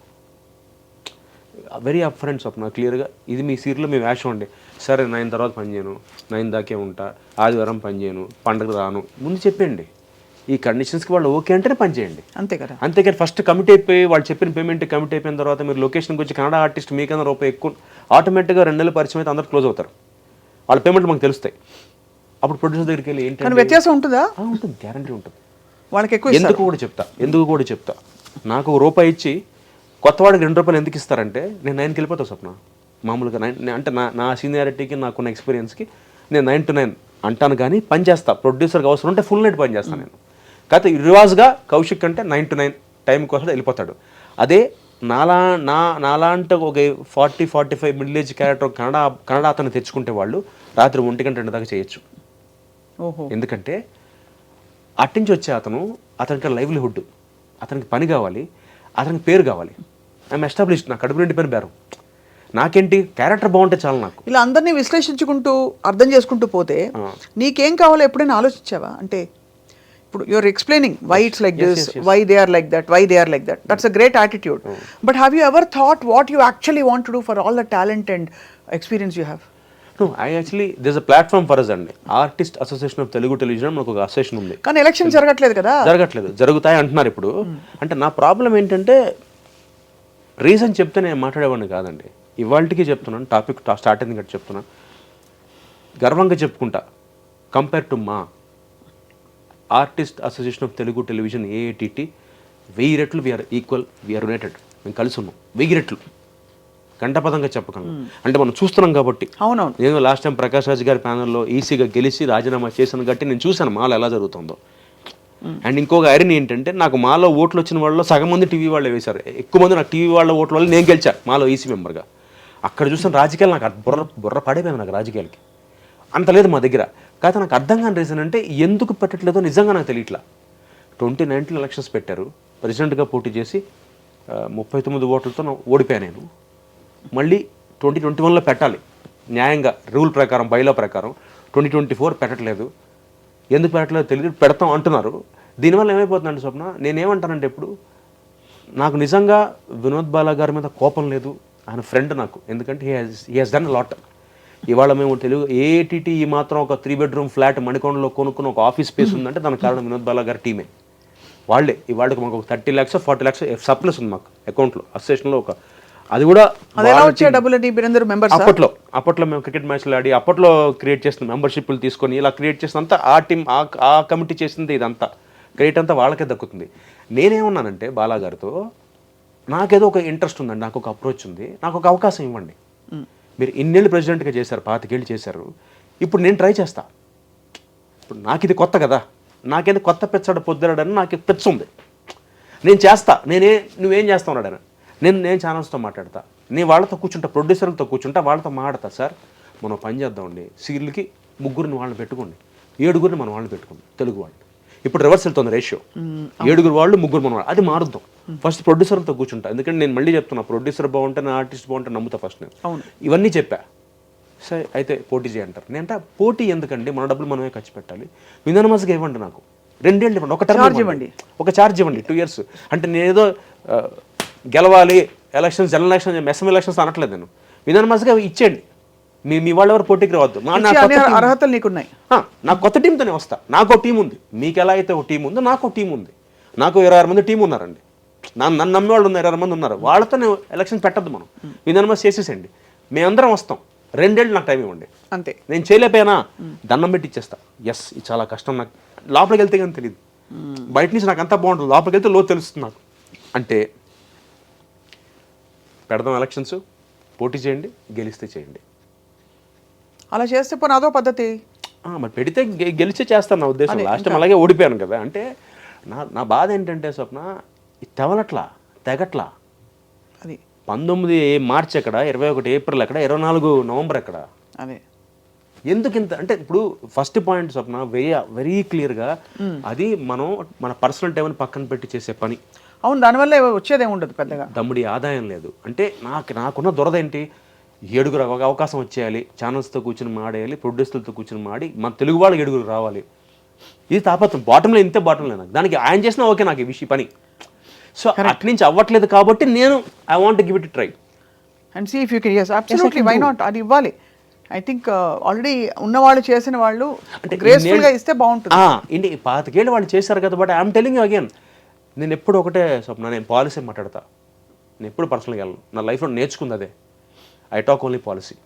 వెరీ అప్ ఫ్రెండ్స్ స్వప్న, క్లియర్గా ఇది మీ సీరియల్లో మీ వేషం అండి, సరే 9 తర్వాత పని చేయను, 9 దాకే ఉంటా, ఆదివారం పని చేయను, పండుగ రాను, ముందు చెప్పండి. ఈ కండిషన్స్కి వాళ్ళు ఓకే అంటేనే పని చేయండి, అంతే కదా. అంతేకాని ఫస్ట్ కమిట్ అయిపోయి వాళ్ళు చెప్పిన పేమెంట్ కమిట్ అయిపోయిన తర్వాత మీరు లొకేషన్కి వచ్చి కన్నడ ఆర్టిస్ట్ మీకన్నా రూపాయి ఎక్కువ, ఆటోమేటిక్గా 2 నెలల పరిచయం అయితే అందరూ క్లోజ్ అవుతారు, వాళ్ళ పేమెంట్ మాకు తెలుస్తాయి. అప్పుడు ప్రొడ్యూసర్ దగ్గరికి వెళ్ళి ఏంటంటే వ్యత్యాసం ఉంటుందా? ఉంటుంది, గ్యారంటీ ఉంటుంది. వాళ్ళకి ఎక్కువ ఎందుకు కూడా చెప్తా, నాకు ₹1 ఇచ్చి కొత్తవాడికి ₹2 ఎందుకు ఇస్తారంటే నేను 9కి వెళ్ళిపోతాను స్వప్న. మామూలుగా 9 అంటే నా సీనియారిటీకి నాకున్న ఎక్స్పీరియన్స్కి నేను 9 to 9 అంటాను, కానీ పని చేస్తా. ప్రొడ్యూసర్కి అవసరం ఉంటే ఫుల్ నైట్ పని చేస్తాను నేను. కాకపోతే రివాజ్గా కౌశిక్ అంటే 9 to 9 టైంకి వస్తాడు, వెళ్ళిపోతాడు. అదే నాలాంటి ఒక 40-45 మిడిల్ ఏజ్ క్యారెక్టర్ కన్నడ అతను తెచ్చుకుంటే వాళ్ళు రాత్రి 1 గంట 2 దాకా చేయొచ్చు. ఎందుకంటే అట్నుంచి వచ్చే అతనికి లైవ్లీహుడ్, అతనికి పని కావాలి, అతనికి పేరు కావాలి. ఐఎమ్ ఎస్టాబ్లిష్డ్, నా కడుపు నిండి పని బేరం. నాకేంటి క్యారెక్టర్ బాగుంటే చాలు నాకు. ఇలా అందరినీ విశ్లేషించుకుంటూ అర్థం చేసుకుంటూ పోతే నీకేం కావాలో ఎప్పుడైనా ఆలోచించావా? అంటే ఇప్పుడు you're explaining why it's like this, why they are like that, why they are like that. That's a great attitude. But have you ever thought what you actually want to do for all the talent and experience you have? No, there's a platform for us అండి. Artist association of Telugu television మనకు ఒక అసోసియేషన్ ఉంది. కానీ ఎలక్షన్ జరగట్లేదు కదా. జరుగుతాయి అంటున్నారు ఇప్పుడు. అంటే నా ప్రాబ్లం ఏంటంటే రీజన్ చెప్తే నేను మాట్లాడేవాడిని కాదండి. ఇవాళకి చెప్తున్నాను, టాపిక్ స్టార్ట్ అయింది కాబట్టి చెప్తున్నాను, గర్వంగా చెప్పుకుంటా. కంపేర్ టు మా artist association of Telugu television AATT 1000 రెట్లు వీఆర్ ఈక్వల్, వీఆర్ యునైటెడ్. మేము కలిసి ఉన్నాం 1000 రెట్లు, గంటపదంగా చెప్పగలను. అంటే మనం చూస్తున్నాం కాబట్టి. అవునవును. నేను లాస్ట్ టైం ప్రకాష్ రాజ్ గారి ప్యానల్లో ఈసీగా గెలిచి రాజీనామా చేశాను కాబట్టి నేను చూశాను మాలో ఎలా జరుగుతుందో. అండ్ ఇంకొక ఐరన్ ఏంటంటే నాకు మాలో ఓట్లు వచ్చిన వాళ్ళు సగం మంది టీవీ వాళ్ళే వేశారు, ఎక్కువ మంది నాకు టీవీ వాళ్ళ ఓట్ల వల్ల నేను గెలిచాను మాలో ఈసీ మెంబర్గా. అక్కడ చూసిన రాజకీయాలు నాకు బుర్ర పడిపోయింది నాకు రాజకీయాలకి. అంత లేదు మా దగ్గర. కాకపోతే నాకు అర్థం కాని రీజన్ అంటే ఎందుకు పెట్టట్లేదో నిజంగా నాకు తెలియట్లా. 2019 ఎలక్షన్స్ పెట్టారు, ప్రెసిడెంట్గా పోటీ చేసి 39 ఓట్లతో ఓడిపోయాను నేను. మళ్ళీ 2021లో పెట్టాలి న్యాయంగా, రూల్ ప్రకారం, బైలో ప్రకారం. 2024 పెట్టట్లేదు. ఎందుకు పెట్టట్లేదు తెలియదు, పెడతాం అంటున్నారు. దీనివల్ల ఏమైపోతుందంటే స్వప్న, నేనేమంటానంటే ఇప్పుడు నాకు నిజంగా వినోద్ బాలా గారి మీద కోపం లేదు, ఆయన ఫ్రెండ్ నాకు. ఎందుకంటే హీ హాజ్ డన్ లాట్. ఇవాళ మేము తెలుగు ఏటీటీ ఈ మాత్రం ఒక 3 బెడ్రూమ్ ఫ్లాట్ మణికొండలో కొనుక్కుని ఒక ఆఫీస్ స్పేస్ ఉందంటే దానికి కారణం వినోద్ బాలా గారి టీమే. వాళ్ళే ఇవాళకి మాకు ఒక 30 lakhs 40 lakhs సప్లస్ ఉంది మాకు అకౌంట్లో, అసోసియేషన్లో. ఒక అది కూడా అప్పట్లో మేము క్రికెట్ మ్యాచ్లు ఆడి అప్పట్లో క్రియేట్ చేసిన మెంబర్షిప్లు తీసుకొని ఇలా క్రియేట్ చేసినంత ఆ టీం ఆ కమిటీ చేసింది. ఇదంతా క్రెడిట్ అంతా వాళ్ళకే దక్కుతుంది. నేనేమన్నానంటే బాలా గారితో, నాకేదో ఒక ఇంట్రెస్ట్ ఉందండి, నాకు ఒక అప్రోచ్ ఉంది, నాకు ఒక అవకాశం ఇవ్వండి. మీరు ఇన్నేళ్ళు ప్రెసిడెంట్గా చేశారు, 25 ఏళ్ళు చేశారు, ఇప్పుడు నేను ట్రై చేస్తా. ఇప్పుడు నాకు ఇది కొత్త కదా, నాకేది కొత్త పెచ్చాడు పొద్దురాడని నాకు పెచ్చ ఉంది, నేను చేస్తా. నువ్వేం చేస్తావు అన్నాడు ఆయన. నేను ఛానల్స్తో మాట్లాడతా, నేను వాళ్ళతో కూర్చుంటా, ప్రొడ్యూసర్లతో కూర్చుంటా, వాళ్ళతో మాట్లాడతా. సార్ మనం పని చేద్దామండి, సీరియల్కి 3 వాళ్ళని పెట్టుకోండి, 7 మనం వాళ్ళని పెట్టుకోండి తెలుగు వాళ్ళు. ఇప్పుడు రివర్స్ వెళ్తుంది రేషియో, 7 వాళ్ళు 3 మన వాళ్ళు. అది మారుద్దాం. ఫస్ట్ ప్రొడ్యూసర్తో కూర్చుంటా, ఎందుకంటే నేను మళ్ళీ చెప్తున్నా, ప్రొడ్యూసర్ బాగుంటే నా ఆర్టిస్ట్ బాగుంటే నమ్ముతా ఫస్ట్ నేను. ఇవన్నీ చెప్పా. సరే అయితే పోటీ చేయంటారు. నేనంటే పోటీ ఎందుకండి, మన డబ్బులు మనమే ఖర్చు పెట్టాలి, విధానమస్గా ఇవ్వండి, నాకు 2 ఏళ్ళు ఇవ్వండి, ఒక టర్మ్ ఇవ్వండి, ఒక ఛార్జ్ ఇవ్వండి, 2 years. అంటే నేనేదో గెలవాలి elections, general election, SM elections అనట్లేదు నేను. విధానమస్గా ఇచ్చేయండి, మీ వాళ్ళు ఎవరు పోటీకి రావద్దు. అర్హతలు నీకున్నాయి. నాకు కొత్త టీంతోనే వస్తా, నాకు టీం ఉంది. మీకు ఎలా అయితే ఒక టీం ఉందో నాకు టీం ఉంది. నాకు 26 మంది టీం ఉన్నారండి, నన్ను నమ్మేవాళ్ళు ఉన్నారు, 26 మంది ఉన్నారు. వాళ్ళతో నేను ఎలక్షన్ పెట్టద్దు, మనం విధానమస్ చేసేసండి, మేమందరం వస్తాం. 2 ఏళ్ళు నాకు టైం ఇవ్వండి అంతే. నేను చేయలేకపోయినా దండం పెట్టి ఇచ్చేస్తా. ఎస్ ఇది చాలా కష్టం, నాకు లోపలికి వెళ్తే కానీ తెలియదు, బయట నుంచి నాకు అంతా బాగుంటుంది, లోపలికి వెళ్తే లో తెలుస్తుంది నాకు. అంటే పెడదాం ఎలక్షన్స్, పోటీ చేయండి, గెలిస్తే చేయండి. అలా చేస్తే పోనీ అదో పద్ధతి. మరి పెడితే గెలిచే చేస్తాను నా ఉద్దేశం. లాస్ట్ టైం అలాగే ఓడిపోయాను కదా. అంటే నా బాధ ఏంటంటే స్వప్న, తెవలట్లా, తెగట్లా. అది 19 మార్చి ఎక్కడ, 21 ఏప్రిల్ ఎక్కడ, 24 నవంబర్ ఎక్కడ? అదే ఎందుకు ఇంత అంటే, ఇప్పుడు ఫస్ట్ పాయింట్ స్వప్న వెరీ క్లియర్గా, అది మనం మన పర్సనల్ టైంని పక్కన పెట్టి చేసే పని. అవును, దానివల్ల వచ్చేదే ఉండదు పెద్దగా, దమ్ముడి ఆదాయం లేదు. అంటే నాకున్న దురద ఏంటి, 7 అవకాశం వచ్చేయాలి, ఛానల్స్తో కూర్చొని మాడేయాలి, ప్రొడ్యూసర్లతో కూర్చొని మాడి మన తెలుగు వాళ్ళు 7 రావాలి. ఇది తాపత్రం, బాటంలో ఇంతే, బాటంలో నాకు. దానికి ఆయన చేసినా ఓకే నాకు ఈ విషయం పని. సో అటు నుంచి అవ్వట్లేదు కాబట్టి నేను I want give it try and see if you can. yes absolutely, why not, అది ఇవ్వాలి. ఐ థింక్ ఆల్రెడీ ఉన్నవాళ్ళు చేసిన వాళ్ళు అంటే గ్రేస్ఫుల్గా ఇస్తే బాగుంటుంది. 25 ఏళ్ళు వాళ్ళు చేశారు కదా. But I'm telling you again, నేను ఎప్పుడు ఒకటే స్వప్న, నేను పాలసీ మాట్లాడతా, నేను ఎప్పుడు పర్సనల్గా వెళ్ళను. నా లైఫ్లో నేర్చుకుంది అదే, ఐ టాక్ ఓన్లీ పాలసీ.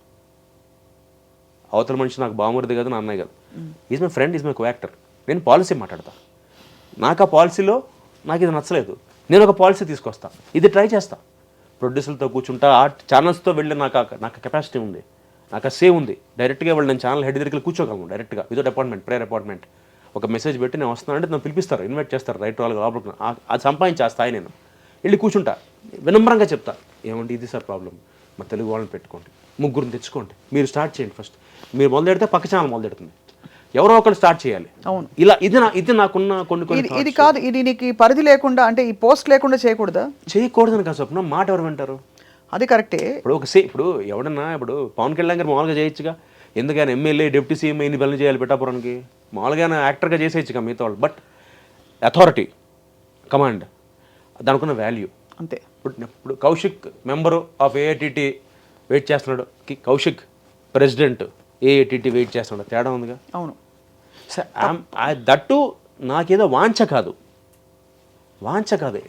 అవతల మనిషి నాకు బామూరిది కాదు, నా అన్నయ్య కాదు, is my friend, is my co actor. నేను పాలసీ మాట్లాడతా. నాకు ఆ పాలసీలో నాకు ఇది నచ్చలేదు, నేను ఒక పాలసీ తీసుకొస్తా, ఇది ట్రై చేస్తా. ప్రొడ్యూసర్లతో కూర్చుంటా, ఆ ఛానల్స్తో వెళ్ళి నాకు కెపాసిటీ ఉంది, నాకు ఆ సేవ్ ఉంది. డైరెక్ట్గా వాళ్ళు నేను ఛానల్ హెడ్ దగ్గరికి కూర్చోగలను డైరెక్ట్గా, వితౌట్ అపాయింట్మెంట్, ప్రేయర్ అపాయింట్మెంట్. ఒక మెసేజ్ పెట్టి నేను వస్తున్నానంటే నన్ను పిలిపిస్తారు, ఇన్వైట్ చేస్తారు, రైట్ వాళ్ళకి లోపలికి. అది సంపాదించి ఆ స్థాయి నేను వెళ్ళి కూర్చుంటా, వినమ్రంగా చెప్తా, ఏమంటే ఇది సార్ ప్రాబ్లం, మా తెలుగు వాళ్ళని పెట్టుకోండి, 3 తెచ్చుకోండి, మీరు స్టార్ట్ చేయండి. ఫస్ట్ మీరు మొదలెడితే పక్క ఛానల్ మొదలెడుతుంది, ఎవరో ఒకరు స్టార్ట్ చేయాలి. అవును, ఇలా ఇది నాకున్న కొన్ని ఇది కాదు, ఇది నీకు పరిధి లేకుండా, అంటే ఈ పోస్ట్ లేకుండా చేయకూడదా? చేయకూడదని కాదు స్వప్న, మాట ఎవరు వింటారు? అది కరెక్టే. ఇప్పుడు ఎవడన్నా, ఇప్పుడు పవన్ కళ్యాణ్ గారు మామూలుగా చేయొచ్చుగా, ఎందుకని ఎమ్మెల్యే డిప్యూటీ సీఎం ఎన్ని పనులు చేయాలి పిఠాపురానికి, మామూలుగా యాక్టర్గా చేసేయచ్చుగా మిగతా వాళ్ళు. బట్ అథారిటీ, కమాండ్, దానికున్న వాల్యూ అంతే. ఇప్పుడు కౌశిక్ మెంబరు ఆఫ్ ఏఐటీటీ వెయిట్ చేస్తున్నాడు, కౌశిక్ ప్రెసిడెంట్ ఏఐటీటీ వెయిట్ చేస్తున్నాడు, తేడా ఉందిగా. అవును సార్, దట్టు నాకేదో వాంఛ కాదు,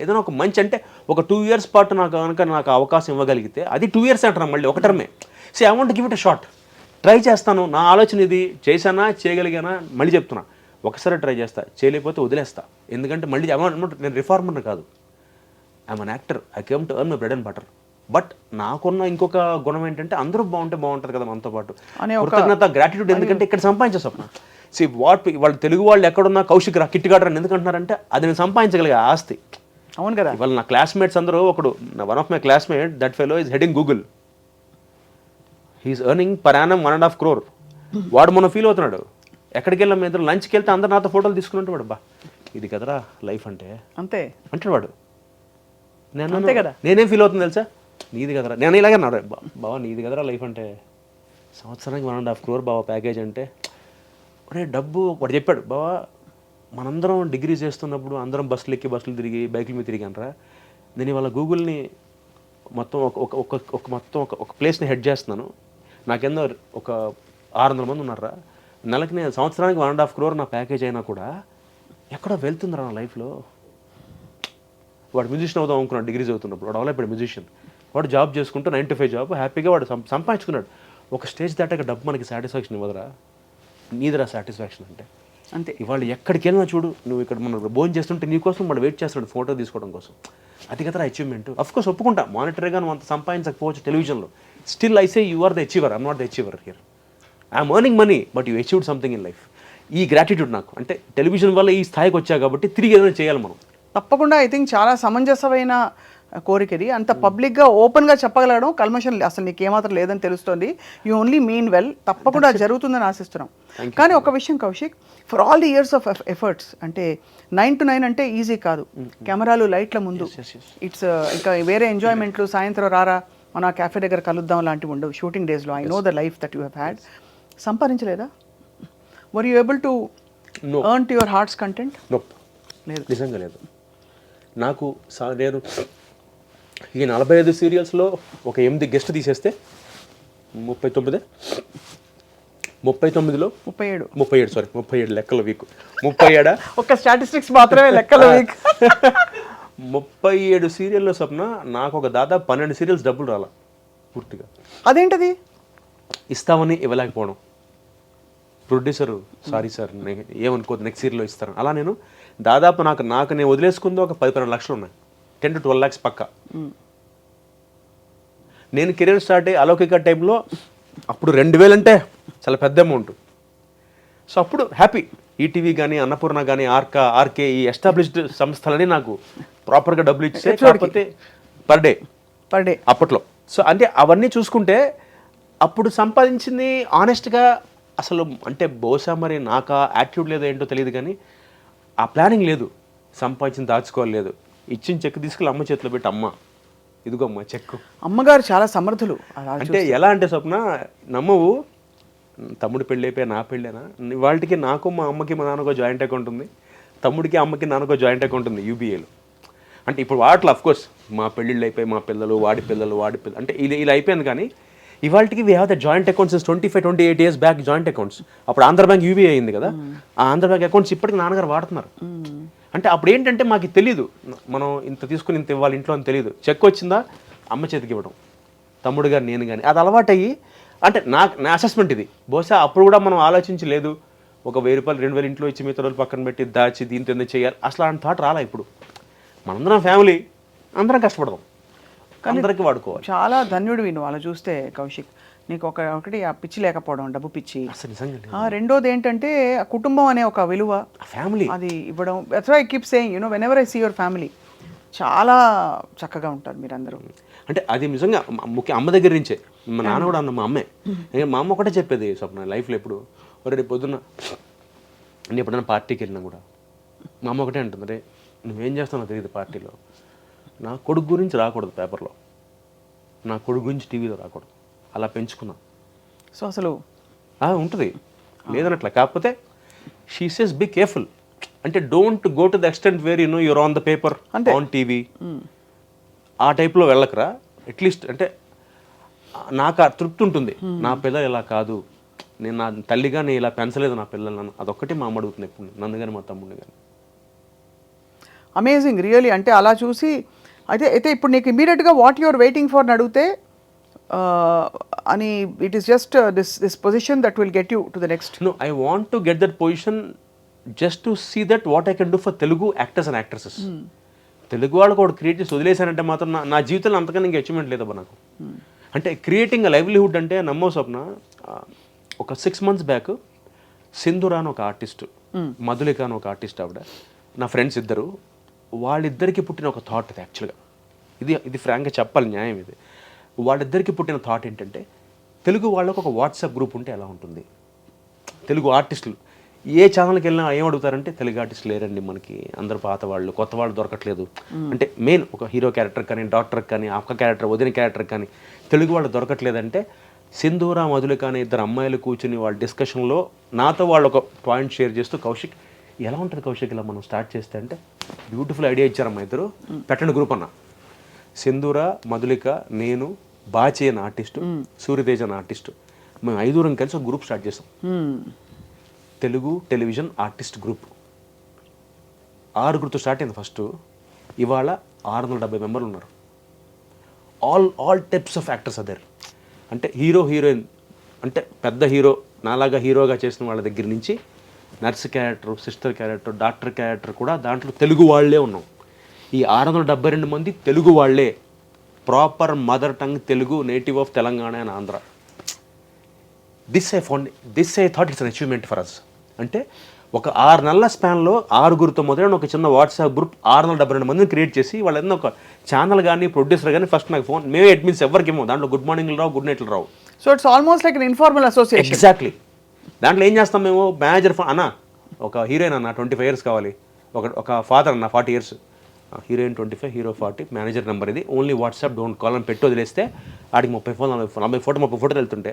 ఏదైనా ఒక మంచి అంటే ఒక 2 years పాటు నాకు అవకాశం ఇవ్వగలిగితే అది 2 years అంటున్నాను, మళ్ళీ ఒక టర్మే. So I want give it a shot, try చేస్తాను. నా ఆలోచన ఇది, చేశానా చేయగలిగానా మళ్ళీ చెప్తున్నా, ఒకసారి ట్రై చేస్తా, చేయలేకపోతే వదిలేస్తా. ఎందుకంటే మళ్ళీ నేను రిఫార్మర్ కాదు, I'm an actor, I came to earn my bread and butter. But నాకున్న ఇంకొక గుణం ఏంటంటే అందరూ బాగుంటుంది కదా మనతో పాటు, కృతజ్ఞత, గ్రాటిట్యూడ్. ఎందుకంటే ఇక్కడ సంపాదించే స్వప్న. సి వాళ్ళు తెలుగు వాళ్ళు ఎక్కడున్నా కౌశిక్ రా, కిట్టిగాడు అని ఎందుకు అంటున్నారంటే అది నేను సంపాదించగలిగే ఆస్తి. అవును కదా. ఇవాళ నా క్లాస్మేట్స్ అందరూ, one of my classmate, that fellow is heading Google, he's earning per annum 1.5 crore. వాడు మొన్న ఫీల్ అవుతున్నాడు, ఎక్కడికి వెళ్ళాం ఇద్దరు లంచ్కి వెళ్తే అందరు నాతో ఫోటోలు తీసుకున్నట్టు వాడు, బా ఇది కదరా లైఫ్ అంటే అంతే అంటాడు వాడు. నేను అంతే కదా. నేనేం ఫీల్ అవుతుంది తెలుసా, నీది కదరా, నేను ఇలాగే అన్నాడు, బావా నీది కదరా లైఫ్ అంటే, సంవత్సరానికి 1.5 crore బావా ప్యాకేజ్ అంటే, ఒరే డబ్బు వాడు చెప్పాడు, బావా మనందరం డిగ్రీ చేస్తున్నప్పుడు అందరం బస్సులు ఎక్కి బస్సులు తిరిగి బైకుల మీద తిరిగానరా, నేను ఇవాళ గూగుల్ని మొత్తం ఒక ప్లేస్ని హెడ్ చేస్తున్నాను, నాకేందో ఒక 600 మంది ఉన్నారా, నెలకి నేను సంవత్సరానికి 1.5 crore నా ప్యాకేజ్ అయినా కూడా ఎక్కడో వెళ్తుందిరా నా లైఫ్లో. వాడు మ్యూజిషియన్ అవుదాం అనుకున్నాడు డిగ్రీ చదువుతున్నప్పుడు, వాడు అవలేపాడు మ్యూజిషియన్, వాడు జాబ్ చేసుకుంటూ 9 to 5 జాబ్ హ్యాపీగా వాడు సంపాదించుకున్నాడు. ఒక స్టేజ్ దాటాక డబ్బు మనకి సాటిస్ఫాక్షన్ ఇవ్వదురా, నీదిరా సాటిస్ఫాక్షన్ అంటే. అంతే. ఇవాళ ఎక్కడికి వెళ్ళినా చూడు, నువ్వు ఇక్కడ మనం భోజనం చేస్తుంటే నీకోసం వాడు వెయిట్ చేస్తున్నాడు ఫోటో తీసుకోవడం కోసం, అది కదా అచీవ్మెంట్. అఫ్కోర్స్ ఒప్పుకుంటా, మానిటరీగా నువ్వు అంత సంపాదించకపోవచ్చు టెలివిజన్లో, still I say you are the achiever, I'm not the achiever here. I'm earning money but you achieved something in life. ఈ గ్రాటిట్యూడ్ నాకు, అంటే టెలివిజన్ వల్ల ఈ స్థాయికి వచ్చా కాబట్టి తిరిగి ఏదైనా చేయాలి మనం. తప్పకుండా ఐ థింక్ చాలా సమంజసమైన కోరిక ఇది. అంత పబ్లిక్గా ఓపెన్గా చెప్పగలగడం, కల్మషం అసలు నీకు ఏమాత్రం లేదని తెలుస్తుంది. You only mean well. తప్పకుండా జరుగుతుందని ఆశిస్తున్నాం. కానీ ఒక విషయం Kaushik, for all the years of efforts, అంటే 9 to 9 అంటే ఈజీ కాదు. కెమెరాలు లైట్ల ముందు ఇట్స్ ఇంకా వేరే ఎంజాయ్మెంట్లు, సాయంత్రం రారా మన క్యాఫే దగ్గర కలుద్దాం లాంటివి ఉండవు షూటింగ్ డేస్లో. I know the life that you have had. సంపాదించలేదా? Were you able to earn to your heart's content? లేదు, నిజంగా లేదు. నాకు నేను ఈ 45 సీరియల్స్లో ఒక 8 గెస్ట్ తీసేస్తే 39లో 37 లెక్కల వీక్ 37 ఒక స్టాటిస్టిక్స్ మాత్రమే లెక్కల వీక్ 37 సీరియల్లో స్వప్న నాకు ఒక దాదాపు 12 సీరియల్స్ డబ్బులు రాలా పూర్తిగా. అదేంటది? ఇస్తామని ఇవ్వలేకపోవడం, ప్రొడ్యూసరు సారీ సార్ ఏమనుకోదు నెక్స్ట్ సీరియల్లో ఇస్తారు, అలా నేను దాదాపు నాకు నేను వదిలేసుకుందో ఒక 10-12 లక్షలు ఉన్నాయి, 10 to 12 lakhs పక్కా. నేను కెరీర్ స్టార్ట్ అయ్యి అలౌకిక టైంలో అప్పుడు 2000 అంటే చాలా పెద్ద అమౌంట్. సో అప్పుడు హ్యాపీ. ఈటీవీ కానీ అన్నపూర్ణ కానీ ఆర్కే ఈ ఎస్టాబ్లిష్డ్ సంస్థలని నాకు ప్రాపర్గా డబ్బులు ఇచ్చే, కాకపోతే పర్ డే అప్పట్లో. సో అంటే అవన్నీ చూసుకుంటే అప్పుడు సంపాదించింది ఆనెస్ట్గా అసలు, అంటే బహుశా మరి నాకు ఆ యాటిట్యూడ్ లేదో ఏంటో తెలియదు, కానీ ఆ ప్లానింగ్ లేదు, సంపాదించింది దాచుకోలేదు. ఇచ్చిన చెక్ తీసుకెళ్ళి అమ్మ చేతిలో పెట్టి, అమ్మ ఇదిగో అమ్మ చెక్. అమ్మగారు చాలా సమర్థులు. అంటే ఎలా అంటే స్వప్న నమ్మవు, తమ్ముడు పెళ్ళి అయిపోయా నా పెళ్ళేనా, వాళ్ళకి నాకు మా అమ్మకి మా నాన్నకో జాయింట్ అకౌంట్ ఉంది, తమ్ముడికి అమ్మకి నాన్నకో జాయింట్ అకౌంట్ ఉంది యూబీఏలో. అంటే ఇప్పుడు వాటిలో అఫ్కోర్స్ మా పెళ్ళిళ్ళు అయిపోయి మా పిల్లలు వాడి పిల్లలు అంటే ఇలా అయిపోయింది. కానీ ఇవాళకి we have the joint accounts 25-28 years back joint accounts. అప్పుడు ఆంధ్ర బ్యాంక్ యూబీఐ అయింది కదా, ఆ ఆంధ్ర బ్యాంక్ అకౌంట్స్ ఇప్పటికి నాన్నగారు వాడుతున్నారు. అంటే అప్పుడు ఏంటంటే మాకు తెలియదు, మనం ఇంత తీసుకుని ఇంత ఇవ్వాలి ఇంట్లో అని తెలియదు. చెక్ వచ్చిందా అమ్మ చేతికి ఇవ్వడం, తమ్ముడు గారు నేను కానీ, అది అలవాటయ్యి. అంటే నా అసెస్మెంట్ ఇది. బహుశా అప్పుడు కూడా మనం ఆలోచించలేదు, ఒక 1000 రూపాయలు 2000 ఇంట్లో ఇచ్చి మిగతా రోజులు పక్కన పెట్టి దాచి దీంతో ఎందుకు చేయాలి, అసలు అలాంటి థాట్ రాలా. ఇప్పుడు మనందరం ఫ్యామిలీ, అందరం కష్టపడదాం, అందరికీ వాడుకోవాలి. చాలా ధన్యుడివి నువ్వు అలా చూస్తే కౌశిక్. నీకు ఒకటి ఆ పిచ్చి లేకపోవడం, డబ్బు పిచ్చి. అసలు నిజంగా రెండోది ఏంటంటే ఆ కుటుంబం అనే ఒక విలువ, ఫ్యామిలీ అది ఇవ్వడం. That's why I keep saying, you know, whenever I see your family, చాలా చక్కగా ఉంటారు మీరందరూ. అంటే అది నిజంగా ముఖ్య అమ్మ దగ్గర నుంచే. మా నాన్న కూడా అన్న, మా అమ్మే, మా అమ్మ ఒకటే చెప్పేది స్వప్న లైఫ్లో ఎప్పుడు, రేపు పొద్దున్న నేను ఎప్పుడైనా పార్టీకి వెళ్ళినా కూడా మా అమ్మ ఒకటే అంటుంది, రే నువ్వేం చేస్తానో తెలియదు పార్టీలో, నా కొడుకు గురించి రాకూడదు పేపర్లో, నా కొడుకు గురించి టీవీలో రాకూడదు, అలా పెంచుకున్నా. సో అసలు ఉంటుంది లేదనట్లా. కాకపోతే షీ సేస్ బీ కేర్ఫుల్, అంటే don't go to the extent where you know you're on the paper on TV, ఆ టైప్లో వెళ్ళకరా. అట్లీస్ట్ అంటే నాకు ఆ తృప్తి ఉంటుంది, నా పిల్లలు ఇలా కాదు, నేను నా తల్లిగా నేను ఇలా పెంచలేదు నా పిల్లలను, అదొక్కటి మా అమ్మ అడుగుతుంది ఎప్పుడు, నన్ను కానీ మా తమ్ముడిని కానీ. Amazing really. అంటే అలా చూసి అయితే ఇప్పుడు నీకు ఇమీడియట్గా వాట్ యువర్ వెయిటింగ్ ఫర్ అని అడిగితే అని, it is just this position that will get you to the next. No, I want to get that position just to see that what I can do for Telugu actors and actresses. Telugu వాళ్ళకు ఒకటి క్రియేట్ చేసి వదిలేశానంటే మాత్రం నా జీవితంలో అంతకన్నా ఇంకా అచీవ్మెంట్ లేదబ్బా నాకు. అంటే క్రియేటింగ్ అ లైవ్లీహుడ్ అంటే నమ్మో స్వప్న, ఒక 6 months బ్యాక్ సింధురా అని ఒక ఆర్టిస్ట్, మధులిక అని ఒక ఆర్టిస్ట్, ఆవిడ నా ఫ్రెండ్స్ ఇద్దరు, వాళ్ళిద్దరికి పుట్టిన ఒక థాట్ ఇది. యాక్చువల్గా ఇది ఫ్రాంక్గా చెప్పాలి, న్యాయం ఇది. వాళ్ళిద్దరికి పుట్టిన థాట్ ఏంటంటే తెలుగు వాళ్ళకు ఒక వాట్సాప్ గ్రూప్ ఉంటే ఎలా ఉంటుంది? తెలుగు ఆర్టిస్టులు ఏ ఛానల్కి వెళ్ళినా ఏం అడుగుతారంటే తెలుగు ఆర్టిస్టులు లేరండి మనకి, అందరూ పాత వాళ్ళు, కొత్త వాళ్ళు దొరకట్లేదు. అంటే మెయిన్ ఒక హీరో క్యారెక్టర్ కానీ, డాక్టర్ కానీ, అక్క క్యారెక్టర్, వదిన క్యారెక్టర్ కానీ తెలుగు వాళ్ళు దొరకట్లేదంటే సింధూర మధులిక అనే ఇద్దరు అమ్మాయిలు కూర్చుని వాళ్ళ డిస్కషన్లో నాతో వాళ్ళు ఒక పాయింట్ షేర్ చేస్తూ, కౌశిక్ ఎలా ఉంటుంది కౌశిక్ ఇలా మనం స్టార్ట్ చేస్తే అంటే, బ్యూటిఫుల్ ఐడియా ఇచ్చారమ్మా ఇద్దరు, పెట్టండి గ్రూప్ అన్న. సింధూర, మధులిక, నేను, బాచి అనే ఆర్టిస్టు, సూర్యతేజ్ అనే ఆర్టిస్టు, మేము 5 కలిసి ఒక గ్రూప్ స్టార్ట్ చేసాం. Telugu television artist group 6 start అయింది ఫస్ట్. ఇవాళ 670 మెంబర్లు ఉన్నారు. All types of actors other. అంటే హీరో హీరోయిన్, అంటే పెద్ద హీరో నాలాగా హీరోగా చేసిన వాళ్ళ దగ్గర నుంచి nurse character, sister character, doctor character కూడా దాంట్లో తెలుగు వాళ్ళే ఉన్నాం. ఈ 672 మంది తెలుగు వాళ్ళే, proper mother tongue Telugu, native of Telangana and Andhra. This I thought it's an achievement for us. అంటే ఒక 6 నెలల స్పాన్లో 6 మొదలైన ఒక చిన్న వాట్సాప్ గ్రూప్ 672 మందిని క్రియేట్ చేసి వాళ్ళ ఒక ఛానల్ కానీ, ప్రొడ్యూసర్ కానీ ఫస్ట్ నాకు ఫోన్, మేమే అడ్మిన్స్ ఎవరికేమో, దాంట్లో గుడ్ మార్నింగ్లు రావు, గుడ్ నైట్లు రావు. So it's almost like an informal association. Exactly. దాంట్లో ఏం చేస్తాం మేము, మేనేజర్ అన్న ఒక హీరోయిన్ అన్న 25 years కావాలి, ఒక ఫాదర్ అన్న 40 years, heroine 25, hero 40, manager number ఇది, ఓన్లీ వాట్సాప్, డోంట్ కాల్ అని పెట్టి వదిలేస్తే ఆడికి 30 ఫోన్, 40 ఫోటోలు వెళ్తుంటే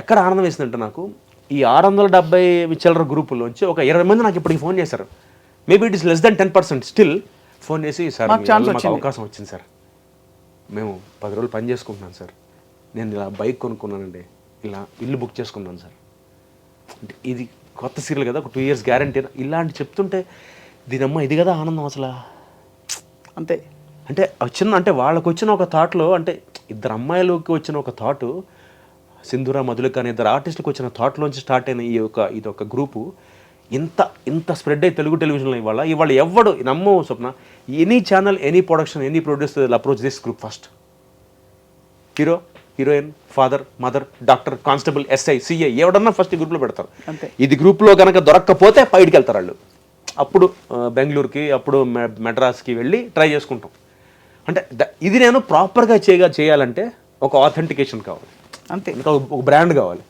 ఎక్కడ ఆనందం వేసిందంటే నాకు, ఈ 670 చిల్లర గ్రూపుల్లోంచి ఒక 20 మంది నాకు ఇప్పటికి ఫోన్ చేశారు. Maybe it is less than 10%. Still phone చేసి, సార్ మాకు అవకాశం వచ్చింది సార్, మేము 10 రోజులు పని చేసుకుంటున్నాను సార్, నేను ఇలా బైక్ కొనుక్కున్నానండి, ఇలా ఇల్లు బుక్ చేసుకున్నాను సార్, ఇది కొత్త సీరియల్ కదా, ఒక 2 years గ్యారంటీ, ఇలాంటి చెప్తుంటే దీనమ్మ ఇది కదా ఆనందం అసలు. అంతే. అంటే అంటే వాళ్ళకు వచ్చిన ఒక థాట్లో, అంటే ఇద్దరు అమ్మాయిలకి వచ్చిన ఒక థాటు, సింధూర మధులిక అనే ఇద్దరు ఆర్టిస్టులకు వచ్చిన థాట్లోంచి స్టార్ట్ అయిన ఇది ఒక గ్రూపు ఇంత స్ప్రెడ్ అయ్యి తెలుగు టెలివిజన్లో ఇవాళ ఎవడు నమ్మవు Swapna, any channel, any production, any producer approach this group first. Hero, heroine, father, mother, doctor, constable, SI, CI ఎవడన్నా ఫస్ట్ ఈ గ్రూప్లో పెడతారు. ఇది గ్రూప్లో కనుక దొరక్కపోతే బయటికి వెళ్తారు వాళ్ళు. అప్పుడు బెంగళూరుకి, అప్పుడు మెడ్రాస్కి వెళ్ళి ట్రై చేసుకుంటాం. అంటే ఇది నేను ప్రాపర్గా చేయాలంటే ఒక ఆథెంటికేషన్ కావాలి, అంతే, ఒక బ్రాండ్ కావాలి.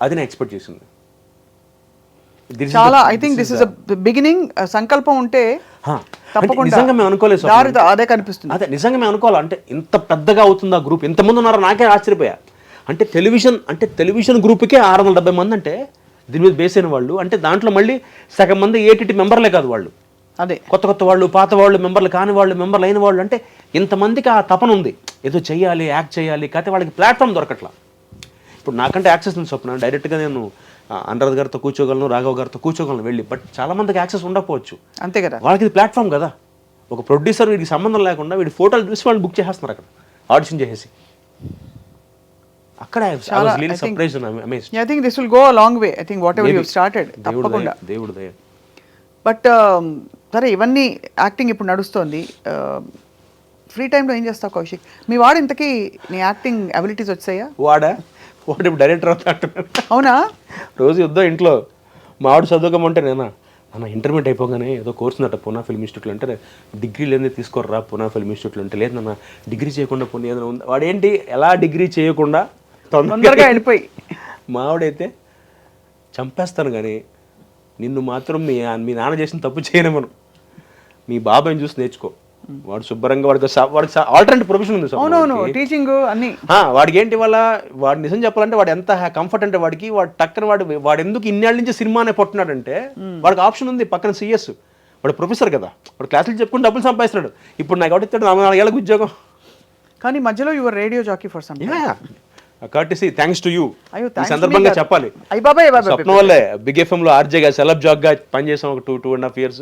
అది నేను ఎక్స్పెక్ట్ చేసింది. చాలా I think this is beginning. సంకల్పం ఉంటే నిజంగా మేము అనుకోలేదు, అదే కనిపిస్తుంది. అదే నిజంగా మేము అనుకోవాలి. అంటే ఇంత పెద్దగా అవుతుంది ఆ గ్రూప్, ఇంతమంది ఉన్నారో నాకే ఆశ్చర్యపోయా. అంటే టెలివిజన్ గ్రూప్కే 670 మంది అంటే దీని మీద బేస్ అయిన వాళ్ళు. అంటే దాంట్లో మళ్ళీ సగం మంది ఏటీటీ మెంబర్లే కాదు వాళ్ళు, అదే కొత్త వాళ్ళు, పాత వాళ్ళు, మెంబర్లు కాని వాళ్ళు, మెంబర్లు అయిన వాళ్ళు. అంటే ఇంతమందికి ఆ తపన ఉంది, ఏదో చెయ్యాలి, యాక్ట్ చేయాలి, కాకపోతే వాళ్ళకి ప్లాట్ఫామ్ దొరకట్లా. ఇప్పుడు నాకంటే యాక్సెస్ ఉంది స్వప్న, డైరెక్ట్గా నేను అనురాధ్ గారితో కూర్చోగలను, రాఘవ్ గారితో కూర్చోగలను వెళ్ళి. బట్ చాలా మందికి యాక్సెస్ ఉండకపోవచ్చు, అంతే కదా. వాళ్ళకి ఇది ప్లాట్ఫామ్ కదా. ఒక ప్రొడ్యూసర్ వీడికి సంబంధం లేకుండా వీడి ఫోటోలు చూసి వాళ్ళు బుక్ చేసేస్తున్నారు అక్కడ, ఆడిషన్ చేసేసి. అక్కడ I think this will go a long way. I think whatever you started, తప్పకుండా దేవుడు దయ. బట్ సరే, ఇవన్నీ యాక్టింగ్ ఇప్పుడు నడుస్తోంది. ఫ్రీ టైంలో ఏం చేస్తావు కౌశిక్? మీ వాడు ఇంతకీ నీ యాక్టింగ్ అబిలిటీస్ వచ్చాయా? వాడు ఇప్పుడు డైరెక్టర్ అవుతాడు. అవునా? రోజు యుద్ధం ఇంట్లో. మావాడు చదువుకోమంటే నేనా అన్న ఇంటర్మీడియట్ అయిపోగానే ఏదో కోర్స్ ఉందట పూనా ఫిల్మ్ ఇన్స్టిట్యూట్లో, అంటే డిగ్రీ లేని తీసుకోర్రా పూనా ఫిల్మ్ ఇన్స్టిట్యూట్లో, అంటే లేదు నాన్న డిగ్రీ చేయకుండా పోనీ ఏదైనా ఉంది. వాడేంటి ఎలా డిగ్రీ చేయకుండా తొందరగా వెళ్ళిపోయి, మావాడైతే చంపేస్తాను కానీ నిన్ను మాత్రం మీ నాన్న చేసిన తప్పు చేయను, మీ బాబాయ్ని చూసి నేర్చుకో. వాడు శుభ్రంగా వాడికి ఆల్టర్నేటివ్ ప్రొఫెషన్ ఉంది, టీచింగ్ అన్ని. వాడికి ఏంటి వాడు నిజం చెప్పాలంటే వాడు ఎంత కంఫర్ట్ అంటే వాడికి, వాడు టక్కన వాడు ఎందుకు ఇన్నేళ్ళ నుంచి సినిమానే పట్టున్నాడంటే వాడికి ఆప్షన్ ఉంది పక్కన సిఎస్. వాడు ప్రొఫెసర్ కదా, వాడు క్లాసులు చెప్పుకుని డబ్బులు సంపాదిస్తున్నాడు. ఇప్పుడు నాకు ఎవరు ఇస్తాడు 4 ఏళ్ళకి ఉద్యోగం. కానీ మధ్యలో your radio jockey for some courtesy thanks to you. ఈ సందర్భంగా చెప్పాలి, స్వప్న వల్లే బిగ్ ఎఫ్ఎం లో ఆర్జేగా సెలబ్ జాబ్ గా పనిచేసాం ఒక 2.5 years.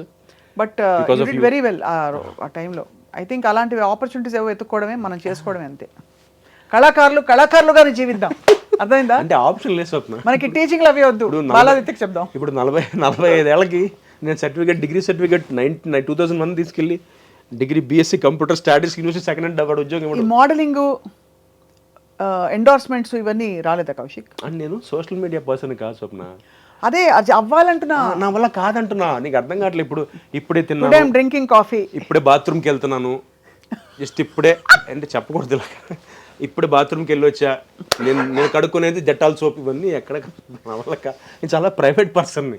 But you did very well ఆ టైంలో. ఐ థింక్ అలాంటి ఆపర్చునిటీస్ ఏవో ఎత్తుకోవడమే, మనం చేసుకోవడమే, అంతే. కళాకారులుగానే జీవిద్దాం, అర్థమైందా? అంటే ఆప్షన్ లేదు స్వప్న, మనకి టీచింగ్ అవి వద్దు, బాలాదిత్యకి చెప్దాం. ఇప్పుడు 45 ఏళ్ళకి నేను సర్టిఫికేట్, డిగ్రీ సర్టిఫికేట్ 2001 తీసుకెళ్ళి degree BSc computer statistics university second hand award ఉద్యోగం. ఈ మోడలింగ్ ఎండోర్స్మెంట్స్ ఇవన్నీ రాలేదా కౌశిక్? అండ్ నేను సోషల్ మీడియా పర్సన్ కాదు స్వప్న, అదే అది అవ్వాలంటున్నా, నా వల్ల కాదంటున్నా. నీకు అర్థం కావట్లేదు. ఇప్పుడే తిన్నాను, డ్రింకింగ్ కాఫీ, ఇప్పుడే బాత్రూమ్కి వెళ్తున్నాను, జస్ట్ ఇప్పుడే, అంటే చెప్పకూడదు ఇప్పుడు బాత్రూమ్కి వెళ్ళి వచ్చా, నేను కడుక్కునేది డెటాల్ సోప్ ఇవన్నీ ఎక్కడ నా వల్ల నేను చాలా ప్రైవేట్ పర్సన్ని.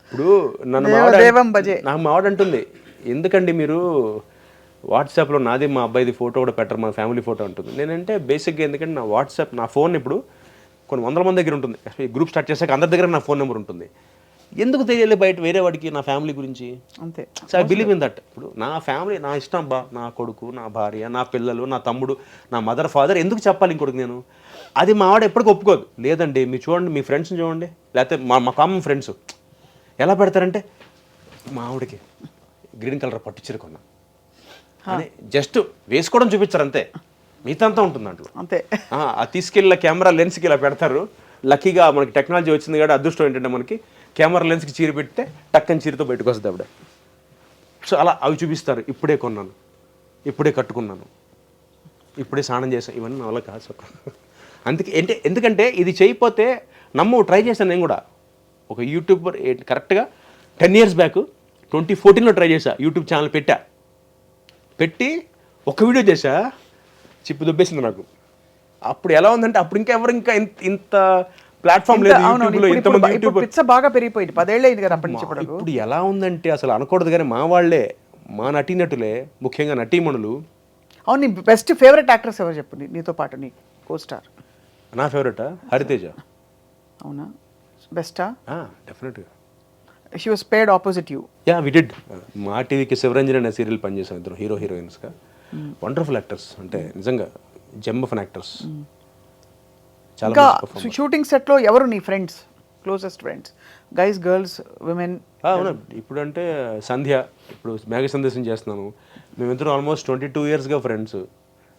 ఇప్పుడు నన్ను దేవం భజే. నాకు మావాడు అంటుంది, ఎందుకండి మీరు వాట్సాప్లో నాది మా అబ్బాయిది ఫోటో కూడా పెట్టరు, మా ఫ్యామిలీ ఫోటో ఉంటుంది. నేనంటే బేసిక్గా ఎందుకంటే నా వాట్సాప్ నా ఫోన్ ఇప్పుడు కొన్ని వందల మంది దగ్గర ఉంటుంది, గ్రూప్ స్టార్ట్ చేశాక అందరి దగ్గర నా ఫోన్ నెంబర్ ఉంటుంది. ఎందుకు తెలియాలి బయట వేరే వాడికి నా ఫ్యామిలీ గురించి? అంతే. So I believe in that. ఇప్పుడు నా ఫ్యామిలీ నా ఇష్టం బా, నా కొడుకు, నా భార్య, నా పిల్లలు, నా తమ్ముడు, నా మదర్ ఫాదర్, ఎందుకు చెప్పాలి ఇంకొకటి నేను? అది మా వాడు ఎప్పటికీ ఒప్పుకోదు. లేదండి మీరు చూడండి, మీ ఫ్రెండ్స్ని చూడండి, లేకపోతే మా కామన్ ఫ్రెండ్స్ ఎలా పెడతారంటే, మా ఆవిడకి గ్రీన్ కలర్ పట్టుచీర కొన్నా అని జస్ట్ వేసుకోవడం చూపించారు అంతే, మిగతా అంతా ఉంటుంది దాంట్లో అంతే. ఆ తీసుకెళ్ళి కెమెరా లెన్స్కి ఇలా పెడతారు. లక్కీగా మనకి టెక్నాలజీ వచ్చింది కాబట్టి అదృష్టం ఏంటంటే మనకి కెమెరా లెన్స్కి చీర పెడితే టక్కని చీరతో బయటకు వస్తుంది ఆవిడ. సో అలా అవి చూపిస్తారు. ఇప్పుడే కొన్నాను, ఇప్పుడే కట్టుకున్నాను, ఇప్పుడే స్నానం చేశాను, ఇవన్నీ నా వల్ల కాదు. అందుకే ఎందుకంటే ఇది చేయకపోతే ట్రై చేశాను నేను కూడా. ఒక యూట్యూబర్ కరెక్ట్గా 10 years బ్యాక్ 2014లో ట్రై చేశా, యూట్యూబ్ ఛానల్ పెట్టి ఒక వీడియో చేశా, చిప్పు దొబ్బేసింది నాకు. అప్పుడు ఎలా ఉందంటే అప్పుడు ఇంకా ఇంత ప్లాట్ఫామ్ లేదు యూట్యూబ్లో, ఇంతమంది యూట్యూబ్ బాగా పెరిగిపోయింది, 10 ఏళ్ళు అయింది కదా అప్పటి నుంచి. ఇప్పుడు ఎలా ఉందంటే అసలు అనకూడదు కానీ మా వాళ్ళే, మా నటీనటులే, ముఖ్యంగా నటీమణులు. అవును, నీ బెస్ట్ ఫేవరెట్ యాక్టర్స్ ఎవరు చెప్పు, నీతో పాటు నీ కోస్టార్? నా ఫేవరెటా హరితేజ. అవునా? బెస్టా? డెఫినెట్గా. She was paid opposite you. Yeah we did. మా టీవీకి శివరంజన్ అనే సీరియల్ పనిచేసాం, ఇద్దరు హీరోయిన్స్గా. వండర్ఫుల్ యాక్టర్స్, అంటే నిజంగా జెమ్ ఆఫ్ యాక్టర్స్. ఇంకా షూటింగ్ సెట్లో ఎవరు నీ friends, closest friends, guys, girls, women? అవునా, ఇప్పుడు అంటే సంధ్య, ఇప్పుడు మేఘ సందేశం చేస్తున్నాను, మేమిద్దరం ఆల్మోస్ట్ 22 yearsగా ఫ్రెండ్స్.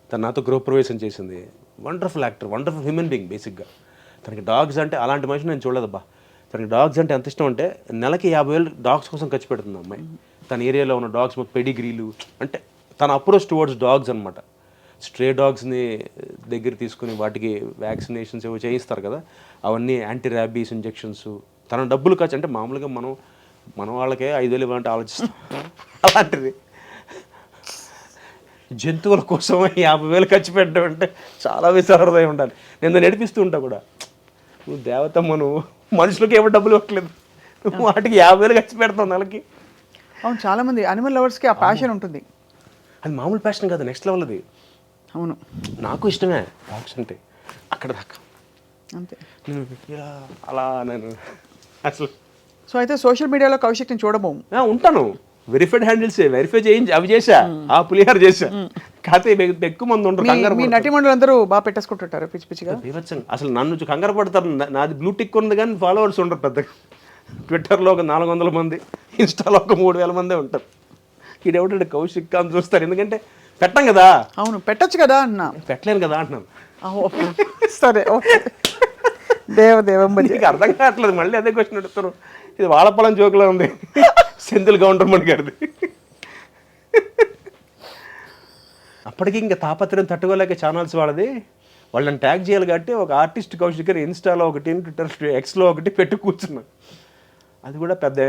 తను నాతో గృహప్రవేశం చేసింది. Wonderful actor, wonderful human being. బేసిక్గా తనకి డాగ్స్ అంటే అలాంటి మనిషి నేను చూడలేదబ్బా. తనకి డాగ్స్ అంటే ఎంత ఇష్టం అంటే నెలకి 50,000 డాగ్స్ కోసం ఖర్చు పెడుతుంది అమ్మాయి. తన ఏరియాలో ఉన్న డాగ్స్ పెడిగ్రీలు, అంటే తన అప్రోచ్ టువర్డ్స్ డాగ్స్ అనమాట. స్ట్రే డాగ్స్ని దగ్గర తీసుకుని వాటికి వ్యాక్సినేషన్స్ ఏవో చేయిస్తారు కదా, అవన్నీ యాంటీ ర్యాబీస్ ఇంజెక్షన్స్. తన డబ్బులు ఖర్చు అంటే మామూలుగా మన వాళ్ళకే 5,000 ఇవ్వాలంటే ఆలోచిస్తాం, అలాంటిది జంతువుల కోసం 50,000 ఖర్చు పెట్టడం అంటే చాలా విచారదయం ఉండాలి. నేను నడిపిస్తూ ఉంటా కూడా, నువ్వు దేవతమ్మ, నువ్వు మనుషులకి ఏమో డబ్బులు ఇవ్వట్లేదు, నువ్వు వాటికి 50,000 ఖర్చు పెడతావు నెలకి. అవును, చాలామంది అనిమల్ లవర్స్కి ఆ ప్యాషన్ ఉంటుంది. అది మామూలు ప్యాషన్ కాదు, నెక్స్ట్ లెవెల్ అది. అవును, నాకు ఇష్టమే డాగ్స్ అంటే, అక్కడ దాకా అంతే. అలా నేను అసలు. సో అయితే సోషల్ మీడియాలో కౌశిక్ని చూడబోము. ఉంటాను, వెరిఫైడ్ హ్యాండిల్స్ వెరిఫై చేయించి అవి చేసా, ఆ పులిహార చేసా. కాకపోతే ఎక్కువ మంది ఉంటారు. మీ నటిమండలు అందరూ బాగా పెట్టేసుకుంటుంటారు పిచ్చి పిచ్చిగా. అసలు నన్ను కంగారు పడతారు. నాది బ్లూ టిక్ ఉంది కానీ ఫాలోవర్స్ ఉంటారు పెద్దగా. ట్విట్టర్లో ఒక 400 మంది, ఇన్స్టాలో ఒక 3,000 మందే ఉంటారు. ఈడెవడ కౌశిక్ అని చూస్తారు, ఎందుకంటే పెట్టం కదా. అవును, పెట్టచ్చు కదా అన్నా. పెట్టలేను కదా అంటున్నాను. సరే, ఓకే. దేవం నీకు అర్థం కావట్లేదు, మళ్ళీ అదే క్వశ్చన్ అడుగుతారు. ఇది వాడపలం జోకులో ఉంది, సెంధిల్ గవర్నమెంట్ గారిది. అప్పటికి ఇంకా తాపత్రయం తట్టుకోలేక ఛానల్స్ వాళ్ళది, వాళ్ళని ట్యాగ్ చేయాలి కాబట్టి ఒక ఆర్టిస్ట్ కౌశిక్ గారు ఇన్స్టాలో ఒకటి, ట్విట్టర్ ఎక్స్లో ఒకటి పెట్టి కూర్చున్నా. అది కూడా పెద్ద.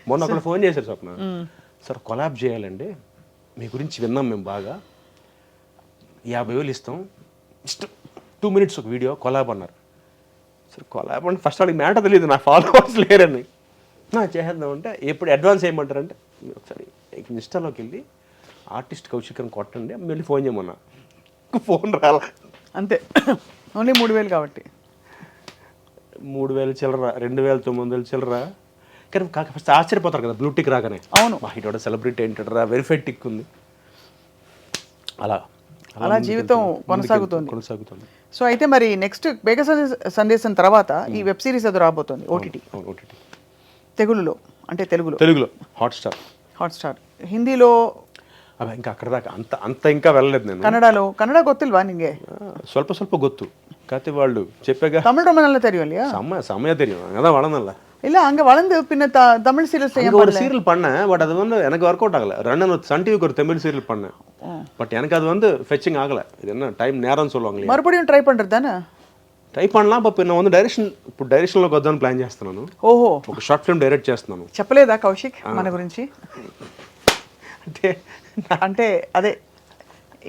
మొన్న ఒకళ్ళు ఫోన్ చేశారు, స్వప్న సార్ కొలాబ్ చేయాలండి, మీ గురించి విన్నాం మేము బాగా, 50,000 ఇస్తాం, జస్ట్ 2 minutes ఒక వీడియో కొలాబ్ అన్నారు. సార్ కొలాబ్ అంటే ఫస్ట్ వాళ్ళకి మ్యాటర్ తెలియదు, నా ఫాలోవర్స్ లేరని. చేసేద్దాం అంటే ఎప్పుడు అడ్వాన్స్ చేయమంటారంటే, మీరు ఒకసారి ఇన్స్టాలోకి వెళ్ళి ఆర్టిస్ట్ కౌశిక్ అని కొట్టండి, మళ్ళీ ఫోన్ చేయమన్నా. ఫోన్ రాలా, అంతే. ఓన్లీ 3,000 కాబట్టి 3,000 చిల్లర, 2,900 చిల్లర. కానీ ఫస్ట్ ఆశ్చర్యపోతారు కదా బ్లూ టిక్ రాగానే. అవును, ఇటు సెలబ్రిటీ ఏంటరా, వెరిఫైడ్ టిక్ ఉంది. అలా జీవితం కొనసాగుతుంది. సో అయితే మరి నెక్స్ట్ మేఘ సందేశం తర్వాత ఈ వెబ్ సిరీస్ అది రాబోతుంది ఓటీటీ. తెలుగులో అంటే తెలుగులో హాట్స్టార్. హిందీలో ఇంకా అక్కడ దాకా అంత ఇంకా వెళ్ళలేదు నేను. కన్నడ ಗೊತ್ತಿಲ್ವಾ ನಿಂಗೆ? ಸ್ವಲ್ಪ ಗೊತ್ತು. காத்து వాళ్ళు చెప్పేగా. தமிழ் ரொம்ப நல்லா தெரியும் இல்லையா? செம்மையா தெரியும், அதான் வளர்ந்தல. இல்ல அங்க வளர்ந்து பின்ன தமிழ் சீரியல் செய்ய ஒரு சீரியல் பண்ணேன், பட் அது வந்து எனக்கு ஒர்க் அவுட் ஆகல. ரன்னன் சன் டிவிக்கு ஒரு தமிழ் சீரியல் பண்ணேன், பட் எனக்கு அது வந்து ஃபெச்சிங் ஆகல. இது என்ன டைம் நேரம்னு சொல்லுவாங்க. మறுபடியும் ట్రై பண்றது தானே? ట్రై பண்ணலாம். బట్ నేను வந்து డైరెక్షన్లోకి వద్దామని ప్లాన్ చేస్తున్నాను. ఓహో, ఒక షార్ట్ ఫిల్మ్ డైరెక్ట్ చేస్తున్నాను. చెప్పలేదా కౌశిక్ మన గురించి? అంటే అదే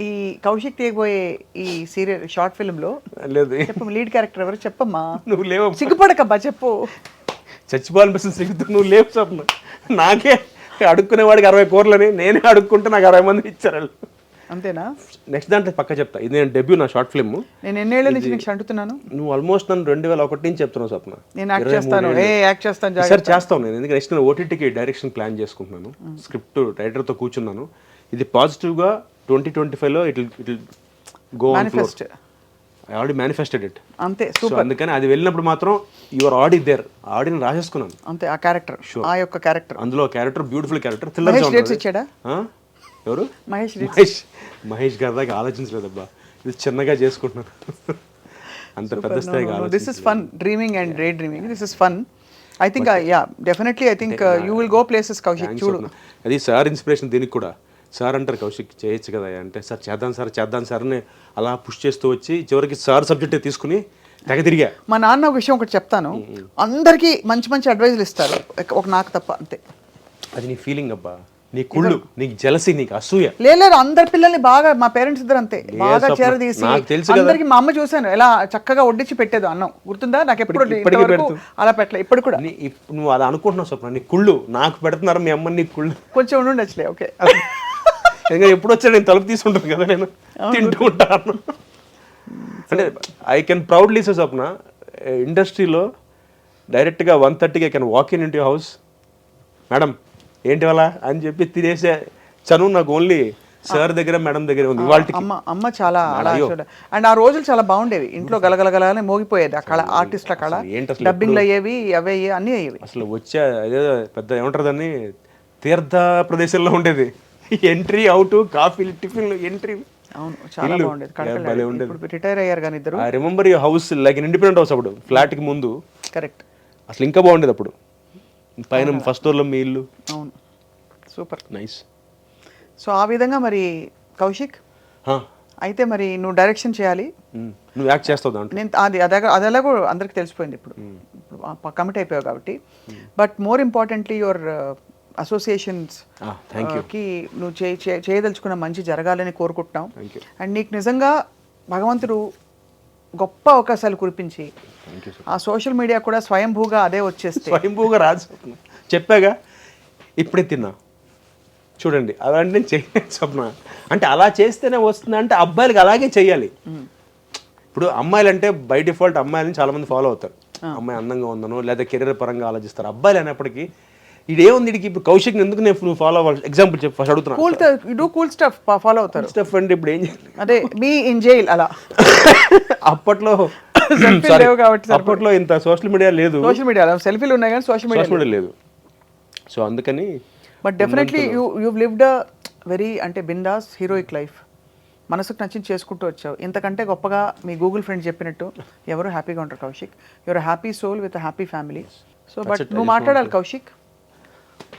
ఈ కౌశిక్ తీయబోయే ఈ సీరియల్ షార్ట్ ఫిల్మ్ లో లేదు చెప్పు, లీడ్ క్యారెక్టర్ ఎవరు చెప్పమ్మా. నువ్వు లేవు, సిగ్గుపడకబ్బా చెప్పు. చచ్చిపోవాలనిపిస్తుంది సిగ్గుతూ నువ్వు లేవు స్వప్న. నాకే అడుక్కునేవాడికి 60 కోర్లని నేనే అడుక్కుంటే నాకు 60 మంది ఇచ్చారు వాళ్ళు. అంతేనా? నెక్స్ట్ దాంట్లో పక్క చెప్తా. ఇది నేను డెబ్యూ నా షార్ట్ ఫిల్మ్. నేను ఎన్నేళ్ల నుంచి నీకు అంటున్నాను. నువ్వు ఆల్మోస్ట్ నన్ను 2001 నుంచి చెప్తున్నావు స్వప్న. నేను యాక్ట్ చేస్తాను, యాక్ట్ చేస్తాను సార్ చేస్తాను నేను. ఎందుకంటే నెక్స్ట్ నేను ఓటీటీకి డైరెక్షన్ ప్లాన్ చేసుకుంటున్నాను. స్క్రిప్ట్ రైటర్తో కూర్చున్నాను. ఇది పాజిటివ్గా 2025లో it go on floor. I already manifested it. అంతే, సో అందుకని అది వెళ్ళినప్పుడు మాత్రం యువర్ ఆడి దేర్, ఆడిని రాసేసుకున్నాను. అంతే, ఆ క్యారెక్టర్, ఆ యొక్క క్యారెక్టర్. అందులో క్యారెక్టర్ బ్యూటిఫుల్ క్యారెక్టర్. డేట్స్ ఇచ్చాడా? ఎవరు? మహేష్ గారి దాకా ఆలోచించలేదబ్బా, ఇది చిన్నగా చేసుకుంటున్నాను. అంత పెద్ద స్థాయిగా. This is fun, dreaming and day dreaming. This is fun. I think definitely I think you will go places Kaushik. చూడు, అది సార్ ఇన్స్పిరేషన్ దీనికి కూడా. సార్ అంటారు కౌశిక్ చేయొచ్చు కదా అంటే, సార్ చేద్దాం సార్ అని అలా పుష్ చేస్తూ వచ్చి చివరికి సార్ సబ్జెక్టే తీసుకుని తెగ తిరిగా. మా నాన్న ఒక విషయం ఒకటి చెప్తాను, అందరికీ మంచి మంచి అడ్వైజులు ఇస్తారు, ఒక నాకు తప్ప. అంతే. అది నీ ఫీలింగ్ అబ్బా, నీ కుళ్ళు, నీకు జలసి, నీకు అసూయ. లేదు, అందరి పిల్లల్ని బాగా, మా పేరెంట్స్ ఇద్దరు అంతే బాగా చేరదీసి అందరికి. మా అమ్మ చూసాను ఎలా చక్కగా వడ్డించి పెట్టేది అన్నం, గుర్తుందా? నాకు ఎప్పుడు అలా పెట్టలే, ఇప్పుడు కూడా. నువ్వు అలా అనుకుంటున్నావు స్వప్న, నీ కుళ్ళు నాకు పెడుతున్నారు మీ అమ్మని. నీ కుళ్ళు కొంచెం ఉండుండొచ్చులే. ఓకే, ఎప్పుడు వచ్చా నేను తలుపు తీసుకుంటాను కదా, నేను తింటూ ఉంటాను. అంటే I can proudly say Swapna, ఇండస్ట్రీలో డైరెక్ట్గా 1:30కి I can walk in your house, madam ఏంటి వాళ్ళ అని చెప్పి తినేసే చనువు నాకు ఓన్లీ సార్ దగ్గర మేడం దగ్గర ఉంది. అమ్మ చాలా అండ్ ఆ రోజులు చాలా బాగుండేవి. ఇంట్లో గలగలగలనే మోగిపోయేది ఆ కళ, ఆర్టిస్ట్ల కళ. డబ్బింగ్లు అయ్యేవి, అవే అన్నీ అయ్యేవి. అసలు వచ్చే అదే పెద్ద ఏమంటారు దాన్ని, తీర్థ ప్రదేశంలో ఉండేది. ఎంట్రీ అవుట్, కాఫీలు, టిఫిన్లు, ఎంట్రీ. అవును, చాలా బాగుండేది. రిటైర్ అయ్యారు కానీ ఇద్దరు. I remember your house like independent house అప్పుడు, ఫ్లాట్ కి ముందు. కరెక్ట్. అసలు ఇంకా బాగుండేది అప్పుడు. పైన ఫస్ట్ ఫ్లోర్లో మీ ఇల్లు. అవును, సూపర్ నైస్. సో ఆ విధంగా మరి కౌశిక్, అయితే మరి నువ్వు డైరెక్షన్ చేయాలి, నువ్వు యాక్ట్ చేస్తావు దాంట్లో. నేను అది ఎలాగో అందరికి తెలిసిపోయింది ఇప్పుడు కమిట్ అయిపోయావు కాబట్టి. But more importantly your associations కి నువ్వు చేయదలుచుకున్న మంచి జరగాలని కోరుకుంటున్నాం. అండ్ నీకు నిజంగా భగవంతుడు గొప్ప అవకాశాలు కురిపించి ఆ సోషల్ మీడియా కూడా స్వయంభూగా అదే వచ్చేస్తే. స్వయంభూగా రాజు చెప్పాగా, ఇప్పుడే తిన్నా చూడండి. అలాంటి నేను చేయలేదు స్వప్న. అంటే అలా చేస్తేనే వస్తుంది అంటే అబ్బాయిలకి అలాగే చెయ్యాలి. ఇప్పుడు అమ్మాయిలు అంటే బై డిఫాల్ట్ అమ్మాయిలని చాలా మంది ఫాలో అవుతారు. అమ్మాయి అందంగా ఉందనో లేదా కెరీర్ పరంగా ఆలోచిస్తారు. అబ్బాయిలు అనేప్పటికీ ఇదేముంది వీడికి, ఇప్పుడు కౌశిక్ ఎందుకు నేను ఫాలో అవ్వాలి? ఎగ్జాంపుల్ చెప్పి ఫస్ట్ అడుగుతున్నా. కూల్ స్టఫ్ ఫాలో అవుతారు. స్టఫ్ అంటే ఇప్పుడు ఏం చేయాలి? అదే బీ ఇన్ జైల్ అలా. అప్పట్లో అప్పట్లో ఇంత సోషల్ మీడియా లేదు. సోషల్ మీడియా సెల్ఫీలు ఉన్నాయి కానీ సోషల్ మీడియా లేదు. సో అందుకని. But definitely you lived a very అంటే బిందాస్ హీరోయిక్ లైఫ్. మనసుకు నచ్చింది చేసుకుంటూ వచ్చావు. ఇంతకంటే గొప్పగా మీ గూగుల్ ఫ్రెండ్ చెప్పినట్టు ఎవరు హ్యాపీగా ఉంటారు Kaushik. Your happy soul with happy family. So but నువ్వు మాట్లాడాలి కౌశిక్,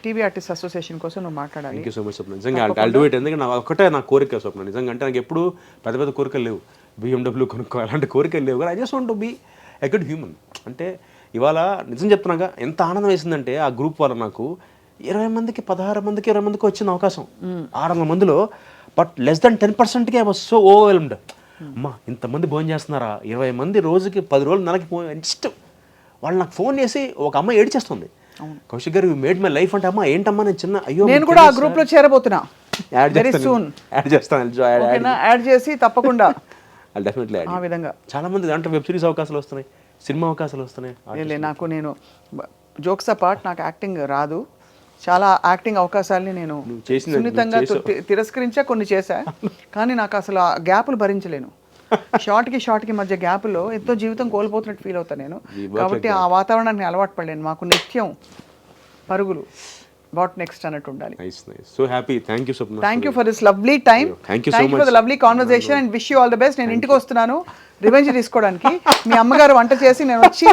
టీవీ ఆర్టిస్ట్ అసోసియేషన్ కోసం నువ్వు మాట్లాడాలి. Thank you so much Swapna. నిజంగా ఐల్ డూ ఇట్. ఎందుకంటే నాకు ఒకటే నా కోరిక స్వప్న. నిజంగా అంటే నాకు ఎప్పుడు పెద్ద పెద్ద కోరికలు లేవు, BMW కొనుక్కో అలాంటి కోరికలు లేవు. కానీ I just want to be a good human. అంటే ఇవాళ నిజం చెప్తున్నాగా ఎంత ఆనందం వేసిందంటే ఆ గ్రూప్ వల్ల నాకు 20 మందికి 16 మందికి 20 మందికి వచ్చిన అవకాశం 600 మందిలో. బట్ లెస్ దెన్ 10%కి ఐ వాజ్ సో ఓవర్వెల్మ్డ్. అమ్మా ఇంతమంది భోజనం చేస్తున్నారా, 20 మంది రోజుకి 10 రోజులు నెలకి జస్ట్ వాళ్ళు నాకు ఫోన్ చేసి ఒక అమ్మాయి ఏడ్చేస్తుంది, కౌశిక్ గారు యూ మేడ్ మై లైఫ్ అంటే. అమ్మా ఏంటమ్మా నేను చిన్న అయ్యో నేను కూడా ఆ గ్రూప్ లో చేరబోతున్నా. యాడ్ చేసి తప్పకుండా డెఫినెట్లీ ఆ విధంగా చాలా మంది దాంట్లో వెబ్ సిరీస్ అవకాశాలు వస్తున్నాయి, సినిమా అవకాశాలు వస్తున్నాయి. నేను జోక్స్ అపార్ట్ నాకు యాక్టింగ్ రాదు. చాలా యాక్టింగ్ అవకాశాలని నేను సున్నితంగా తిరస్కరించా, కొన్ని చేశా. కానీ నాకు అసలు ఆ గ్యాపులు భరించలేను. షార్ట్కి మధ్య గ్యాప్లో ఎంతో జీవితం కోల్పోతున్నట్టు ఫీల్ అవుతాను నేను. కాబట్టి ఆ వాతావరణాన్ని అలవాటు పడలేను. మాకు నిత్యం పరుగులు, వాట్ నెక్స్ట్ అన్నట్టు ఉండాలి. So happy. Thank you Swapna. Thank you for this lovely time. Thank you for the lovely conversation and wish you all the best. నేను ఇంటికి వస్తున్నాను రివెంజ్ తీసుకోవడానికి. మీ అమ్మగారు వంట చేసి నేను వచ్చి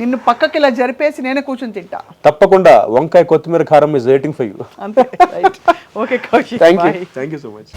నిన్ను పక్కకి ఇలా జరిపేసి నేనే కూర్చొని తింటా. తప్పకుండా వంకాయ కొత్తిమీర కారం ఇస్ వెయిటింగ్ ఫర్ యూ. అంతే. Okay Kaushik, thank you so much.